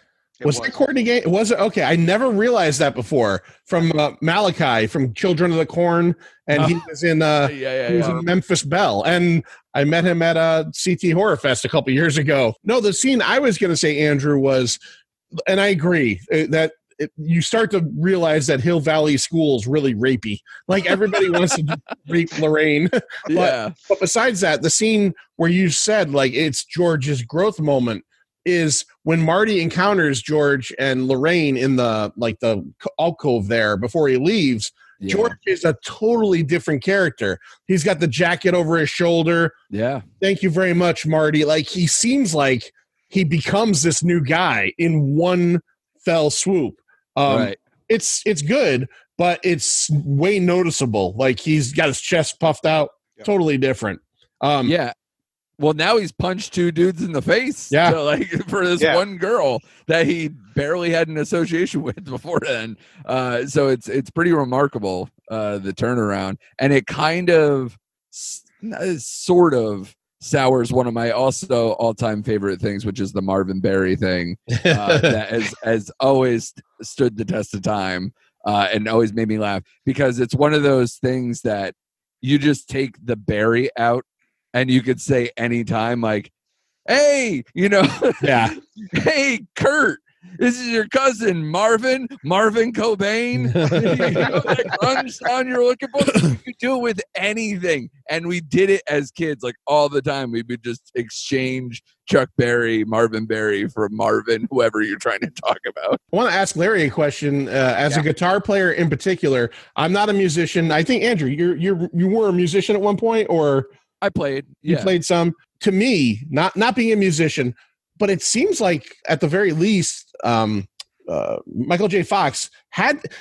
Was it Courtney Gaines? Was it? Okay. I never realized that before from Malachi from Children of the Corn. And he was in in Memphis Belle. And I met him at CT Horror Fest a couple years ago. No, the scene I was going to say, Andrew, was, and I agree that you start to realize that Hill Valley School is really rapey. Like everybody wants to rape Lorraine. Yeah. But besides that, the scene where you said like it's George's growth moment is when Marty encounters George and Lorraine in the alcove there before he leaves. Yeah. George is a totally different character. He's got the jacket over his shoulder. Yeah. Thank you very much, Marty. Like he seems like he becomes this new guy in one fell swoop. Right. It's good, but it's way noticeable. Like he's got his chest puffed out. Yeah. Totally different. Yeah. Well, now he's punched 2 dudes in the face. Yeah. So, like for this one girl that he barely had an association with before then. So it's pretty remarkable, the turnaround, and it kind of sort of sours one of my also all-time favorite things, which is the Marvin Berry thing, that has always stood the test of time, and always made me laugh, because it's one of those things that you just take the Berry out and you could say anytime, like, hey, Yeah. hey, Kurt, this is your cousin, Marvin Cobain. Like grunge sound you're looking for. You could do it with anything. And we did it as kids, like all the time. We would just exchange Chuck Berry, Marvin Berry for Marvin, whoever you're trying to talk about. I want to ask Larry a question. As a guitar player in particular, I'm not a musician. I think Andrew, you were a musician at one point, or I played. You played some. To me, not being a musician, but it seems like at the very least, Michael J. Fox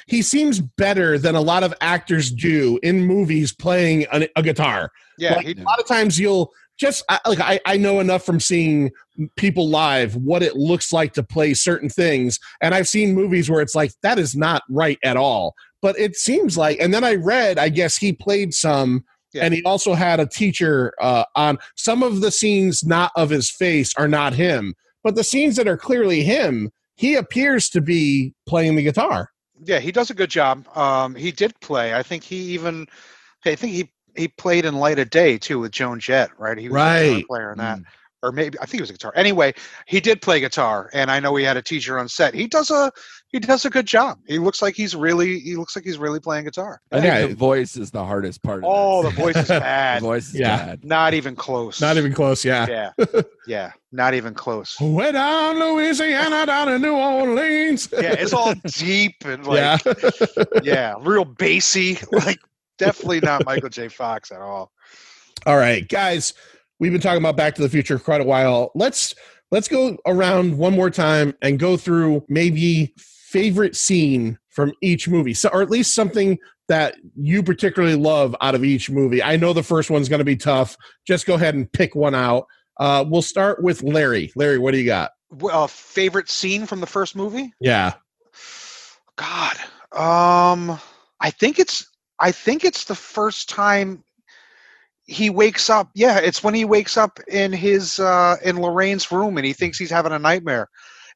he seems better than a lot of actors do in movies playing a guitar. Yeah, like, a lot of times you'll just I know enough from seeing people live what it looks like to play certain things, and I've seen movies where it's like that is not right at all. But it seems like, and then I read, I guess he played some. Yeah. And he also had a teacher on some of the scenes not of his face are not him, but the scenes that are clearly him, he appears to be playing the guitar. Yeah, he does a good job. He did play. I think he played in Light of Day too with Joan Jett, right? He was a guitar player in that. Or maybe I think he was a guitar. Anyway, he did play guitar, and I know he had a teacher on set. He does a good job. He looks like he's really playing guitar. I think the voice is the hardest part of the voice is bad. The voice is bad. Not even close. Not even close, yeah. Yeah, not even close. Way down Louisiana, down in New Orleans. Yeah, it's all deep and real bassy. Like definitely not Michael J. Fox at all. All right, guys. We've been talking about Back to the Future for quite a while. Let's go around one more time and go through maybe favorite scene from each movie, or at least something that you particularly love out of each movie. I know the first one's going to be tough. Just go ahead and pick one out. We'll start with Larry. Larry, what do you got? Favorite scene from the first movie? Yeah. God, I think it's the first time he wakes up. Yeah, it's when he wakes up in his in Lorraine's room and he thinks he's having a nightmare.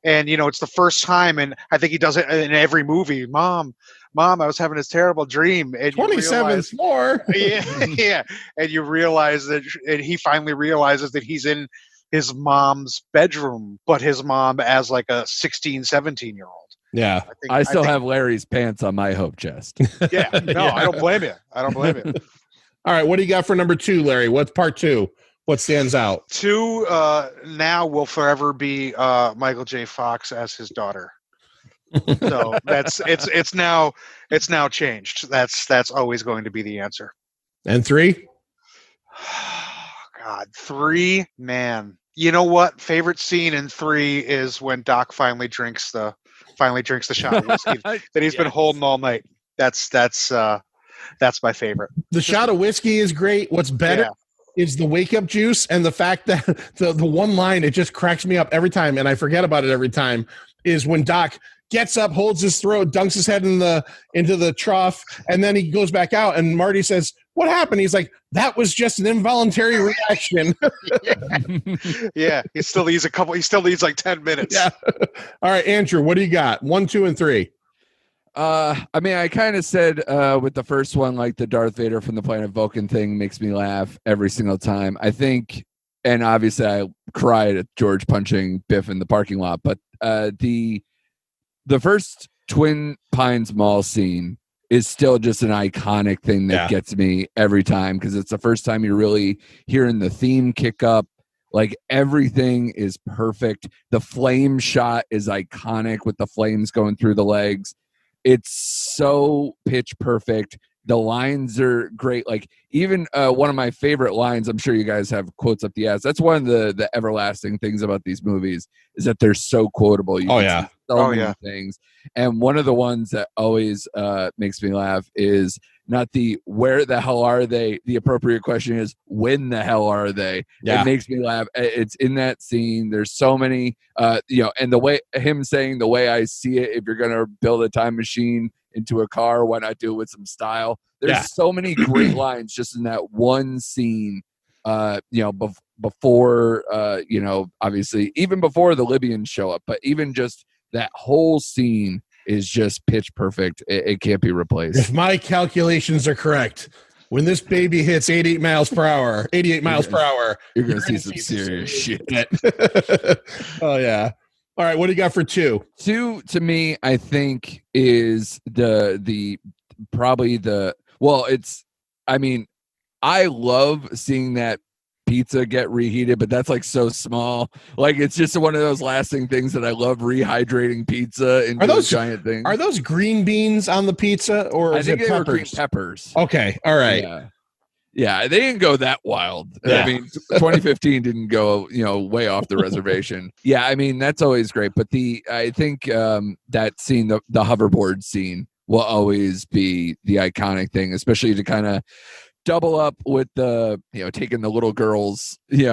And it's the first time, and I think he does it in every movie. Mom, I was having this terrible dream. And 27th floor. Yeah. And you realize that, and he finally realizes that he's in his mom's bedroom, but his mom as like a 16, 17-year-old. Yeah. I still have Larry's pants on my hope chest. Yeah. No, I don't blame you. All right, what do you got for number 2, Larry? What's part 2? What stands out? 2 now will forever be Michael J. Fox as his daughter. So it's now changed. That's always going to be the answer. And 3? God, 3, man. You know what? Favorite scene in 3 is when Doc finally drinks the shot of whiskey that he's been holding all night. That's my favorite. The shot of whiskey is great. What's better is the wake up juice, and the fact that the one line, it just cracks me up every time, and I forget about it every time, is when Doc gets up, holds his throat, dunks his head into the trough, and then he goes back out, and Marty says, "What happened?" He's like, "That was just an involuntary reaction." Yeah, he still needs like 10 minutes. Yeah. All right, Andrew, what do you got? 1, 2, and 3. I mean, I kind of said with the first one, like the Darth Vader from the planet Vulcan thing makes me laugh every single time. I think, and obviously I cried at George punching Biff in the parking lot, but the first Twin Pines Mall scene is still just an iconic thing that gets me every time, because it's the first time you're really hearing the theme kick up. Like, everything is perfect. The flame shot is iconic with the flames going through the legs. It's so pitch perfect. The lines are great. Like, even one of my favorite lines, I'm sure you guys have quotes up the ass. That's one of the everlasting things about these movies, is that they're so quotable. You can see so many things. And one of the ones that always makes me laugh is not the "where the hell are they?" The appropriate question is "when the hell are they?" It makes me laugh. It's in that scene. There's so many, and the way him saying, "The way I see it, if you're gonna build a time machine into a car, why not do it with some style?" There's so many great lines just in that one scene. Before obviously even before the Libyans show up, but even just that whole scene is just pitch perfect. It can't be replaced. If my calculations are correct, when this baby hits 88 miles per hour, you're gonna see some serious shit. Oh yeah. All right, what do you got for 2? 2 to me, I think, is I love seeing that pizza get reheated, but that's like so small. Like, it's just one of those lasting things that I love, rehydrating pizza into a giant thing. Are those green beans on the pizza, or is it peppers? Were green peppers. Okay, all right. Yeah, they didn't go that wild. Yeah. I mean, 2015 didn't go, way off the reservation. Yeah, I mean, that's always great. But I think that scene, the hoverboard scene, will always be the iconic thing, especially to kind of double up with the, taking the little girls, it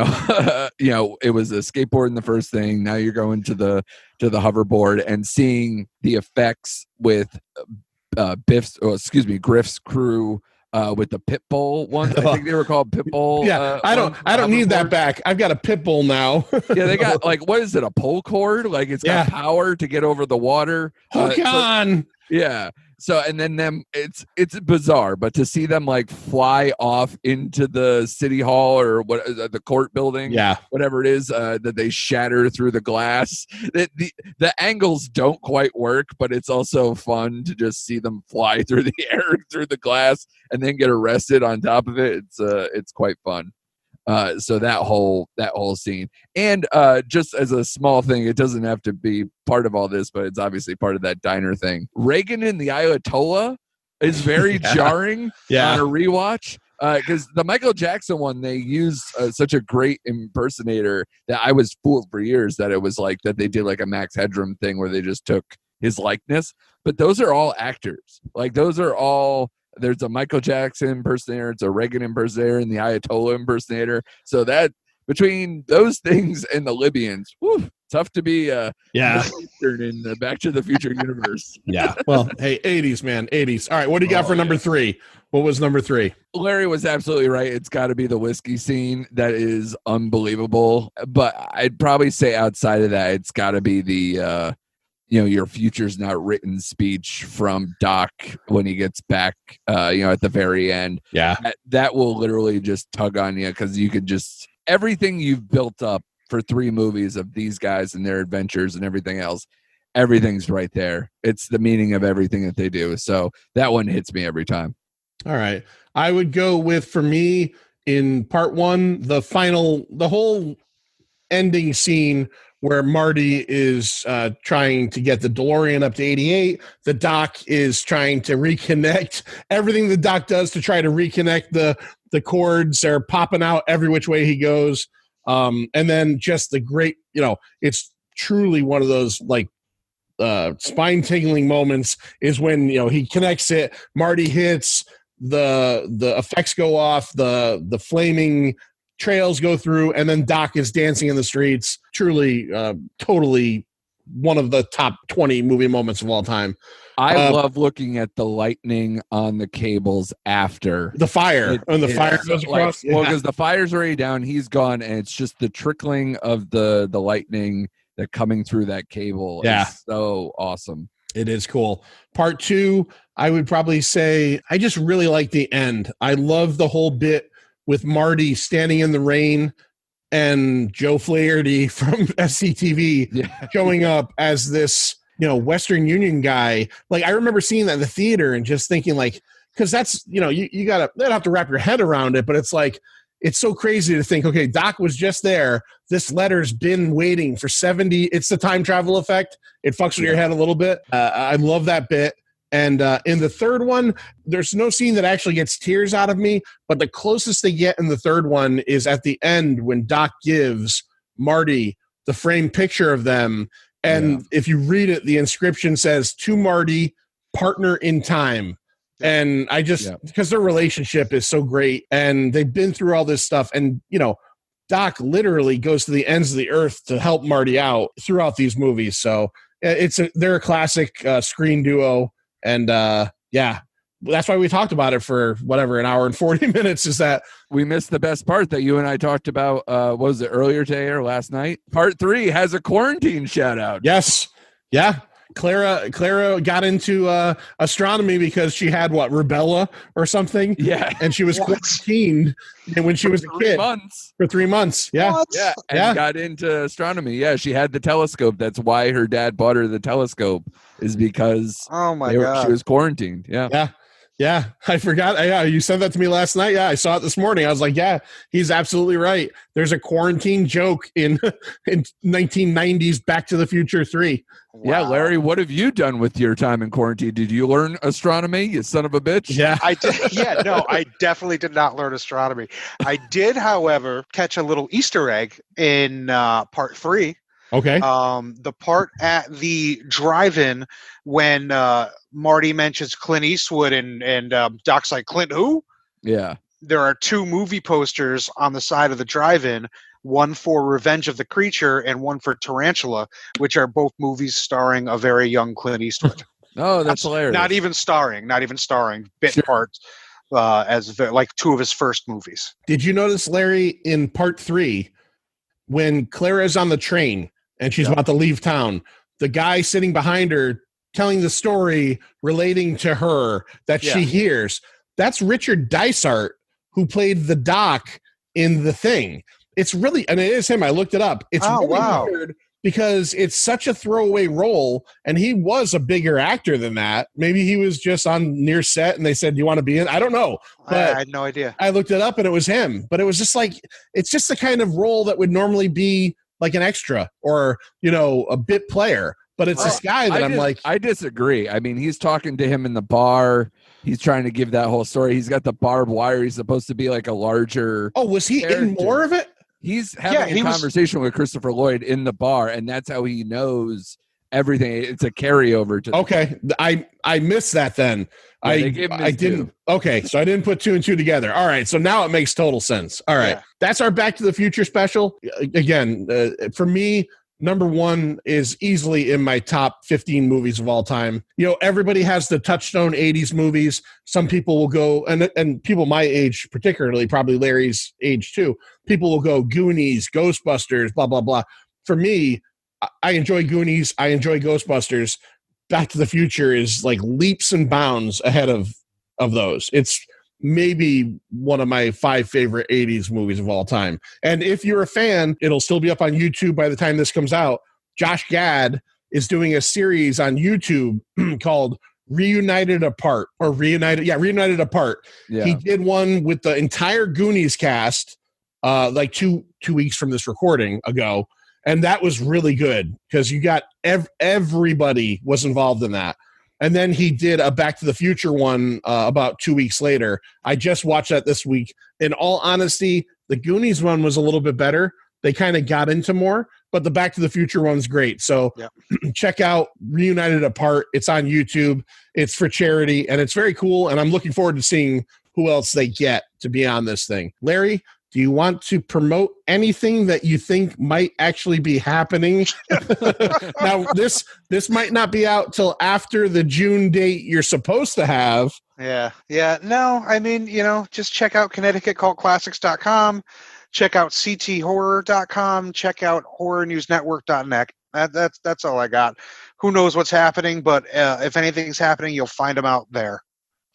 was a skateboard in the first thing. Now you're going to the hoverboard and seeing the effects with Griff's crew with the pit bull ones. I think they were called pit bull. Yeah, I don't need that back. I've got a pit bull now. Yeah, they got what is it? A pole cord? Like, it's got power to get over the water. Hook on. Yeah. So, and then it's bizarre, but to see them fly off into the city hall or the court building, whatever it is, that they shatter through the glass. The angles don't quite work, but it's also fun to just see them fly through the air, through the glass, and then get arrested on top of it. It's quite fun. So that whole scene, and just as a small thing, it doesn't have to be part of all this, but it's obviously part of that diner thing. Reagan in the Ayatollah is very jarring on a rewatch, because the Michael Jackson one, they used such a great impersonator that I was fooled for years that it was that they did a Max Headroom thing where they just took his likeness, but those are all actors. There's a Michael Jackson impersonator, it's a Reagan impersonator, and the Ayatollah impersonator. So that, between those things and the Libyans, tough to be Eastern in the Back to the Future universe. Yeah. Well, hey, 80s, man, 80s. All right, what do you got for number 3? What was number 3? Larry was absolutely right. It's got to be the whiskey scene. That is unbelievable. But I'd probably say outside of that, it's got to be the your future's not written speech from Doc when he gets back, at the very end. Yeah. That will literally just tug on you, because you could just, everything you've built up for 3 movies of these guys and their adventures and everything else, everything's right there. It's the meaning of everything that they do. So that one hits me every time. All right. I would go with, for me, in part 1, the whole ending scene where Marty is trying to get the DeLorean up to 88. The Doc is trying to reconnect. Everything the Doc does to try to reconnect the cords are popping out every which way he goes. And then just the great, it's truly one of those spine tingling moments is when, he connects it, Marty hits, the effects go off, the flaming trails go through, and then Doc is dancing in the streets. Truly, totally one of the top 20 movie moments of all time. I love looking at the lightning on the cables after the fire. Fire goes across. Well, because the fire's already down, he's gone, and it's just the trickling of the lightning that coming through that cable. Yeah, is so awesome. It is cool. Part 2, I would probably say I just really like the end. I love the whole bit with Marty standing in the rain and Joe Flaherty from SCTV showing up as this Western Union guy. Like, I remember seeing that in the theater and just thinking, like, because that's, you don't have to wrap your head around it, but it's like, it's so crazy to think, okay, Doc was just there. This letter's been waiting for 70. It's the time travel effect. It fucks with your head a little bit. I love that bit. And in the third one, there's no scene that actually gets tears out of me, but the closest they get in the third one is at the end when Doc gives Marty the framed picture of them. And if you read it, the inscription says, "To Marty, partner in time." And I just, because their relationship is so great and they've been through all this stuff. And, Doc literally goes to the ends of the earth to help Marty out throughout these movies. So they're a classic screen duo. And that's why we talked about it for an hour and 40 minutes. Is that we missed the best part that you and I talked about. What was it, earlier today or last night? Part 3 has a quarantine shout out. Yes. Yeah. Clara got into astronomy because she had rubella or something. Yeah. And she was quarantined when she was a kid for 3 months. Yeah. What? Yeah. And got into astronomy. Yeah. She had the telescope. That's why her dad bought her the telescope, is because she was quarantined. Yeah. Yeah. Yeah, I forgot. Yeah, you sent that to me last night. Yeah, I saw it this morning. I was like, yeah, he's absolutely right. There's a quarantine joke in 1990s Back to the Future 3. Wow. Yeah, Larry, what have you done with your time in quarantine? Did you learn astronomy, you son of a bitch? Yeah. I did. Yeah, no, I definitely did not learn astronomy. I did, however, catch a little Easter egg in part 3. Okay. The part at the drive-in when Marty mentions Clint Eastwood and Doc's like, Clint who? Yeah. There are 2 movie posters on the side of the drive-in, one for Revenge of the Creature and one for Tarantula, which are both movies starring a very young Clint Eastwood. Oh, that's hilarious. Not even starring, bit parts as like 2 of his first movies. Did you notice, Larry, in part 3, when Clara's on the train and she's about to leave town, the guy sitting behind her telling the story relating to her that she hears, that's Richard Dysart, who played the Doc in The Thing. It's really, and it is him. I looked it up. It's weird because it's such a throwaway role, and he was a bigger actor than that. Maybe he was just on near set and they said, "Do you want to be in?" I don't know. But I had no idea. I looked it up and it was him. But it was just like, it's just the kind of role that would normally be like an extra or, a bit player. But it's this guy that I disagree. I mean, he's talking to him in the bar. He's trying to give that whole story. He's got the barbed wire. He's supposed to be like a larger. Oh, was he in more of it? He's having a conversation with Christopher Lloyd in the bar, and that's how he knows everything. It's a carryover to. Okay, I missed that then. Yeah, I didn't. Okay, so I didn't put 2 and 2 together. All right, so now it makes total sense. All right, that's our Back to the Future special. Again, for me, number 1 is easily in my top 15 movies of all time. Everybody has the touchstone 80s movies. Some people will go, and people my age particularly, probably Larry's age too, people will go Goonies, Ghostbusters, blah, blah, blah. For me, I enjoy Goonies. I enjoy Ghostbusters. Back to the Future is like leaps and bounds ahead of those. It's maybe one of my 5 favorite 80s movies of all time. And if you're a fan, it'll still be up on YouTube by the time this comes out. Josh Gad is doing a series on YouTube called Reunited Apart. Reunited Apart. Yeah. He did one with the entire Goonies cast like two weeks from this recording ago. And that was really good because you got everybody was involved in that. And then he did a Back to the Future one about 2 weeks later. I just watched that this week. In all honesty, the Goonies one was a little bit better. They kind of got into more, but the Back to the Future one's great. So check out Reunited Apart. It's on YouTube. It's for charity, and it's very cool. And I'm looking forward to seeing who else they get to be on this thing. Larry, do you want to promote anything that you think might actually be happening? Now, this might not be out till after the June date you're supposed to have. Yeah. No, I mean, just check out ConnecticutCultClassics.com. Check out cthorror.com. Check out horrornewsnetwork.net. That's all I got. Who knows what's happening, but if anything's happening, you'll find them out there.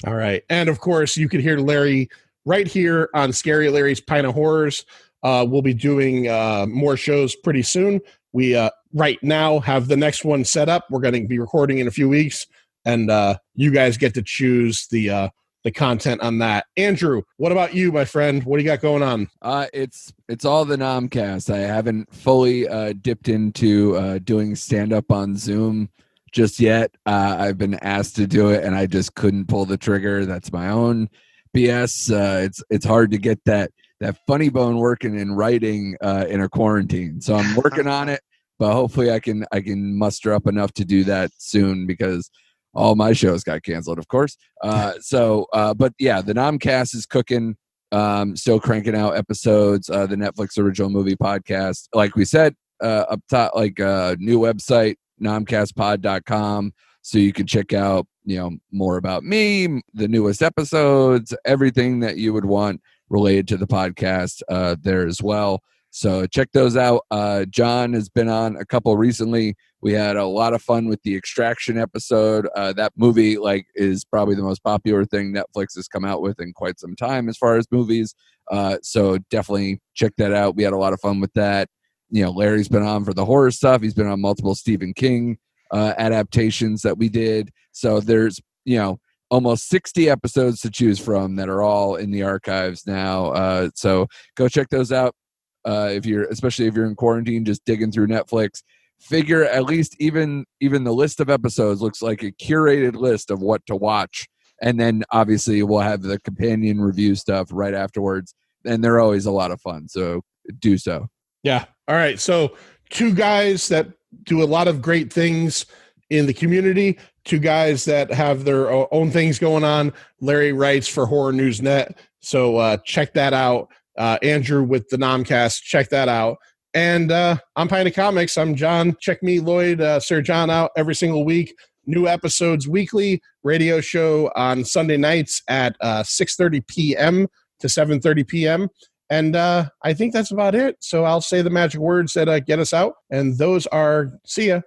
All right. And, of course, you can hear Larry right here on Scary Larry's Pint of Horrors. We'll be doing more shows pretty soon. We right now have the next one set up. We're going to be recording in a few weeks, and you guys get to choose the content on that. Andrew, what about you, my friend? What do you got going on? It's all the Nomcast. I haven't fully dipped into doing stand-up on Zoom just yet. I've been asked to do it, and I just couldn't pull the trigger. That's my own BS. It's hard to get that funny bone working in writing in a quarantine. So I'm working on it, but hopefully I can muster up enough to do that soon, because all my shows got canceled, of course. But yeah, the Nomcast is cooking. Still cranking out episodes. The Netflix original movie podcast, like we said up top, like new website, nomcastpod.com, so you can check out more about me, the newest episodes, everything that you would want related to the podcast there as well. So check those out. John has been on a couple recently. We had a lot of fun with the Extraction episode. That movie is probably the most popular thing Netflix has come out with in quite some time as far as movies. So definitely check that out. We had a lot of fun with that. Larry's been on for the horror stuff. He's been on multiple Stephen King adaptations that we did. So there's, almost 60 episodes to choose from that are all in the archives now. So go check those out. Especially if you're in quarantine, just digging through Netflix, figure at least even the list of episodes looks like a curated list of what to watch. And then obviously we'll have the companion review stuff right afterwards. And they're always a lot of fun. So do so. Yeah. All right. So 2 guys that do a lot of great things in the community, 2 guys that have their own things going on. Larry writes for Horror News Net. So check that out. Andrew with the Nomcast, check that out. And I'm Pina Comics. I'm John. Check me, Lloyd, Sir John out every single week. New episodes weekly. Radio show on Sunday nights at 6:30 p.m. to 7:30 p.m. And I think that's about it. So I'll say the magic words that get us out. And those are, see ya.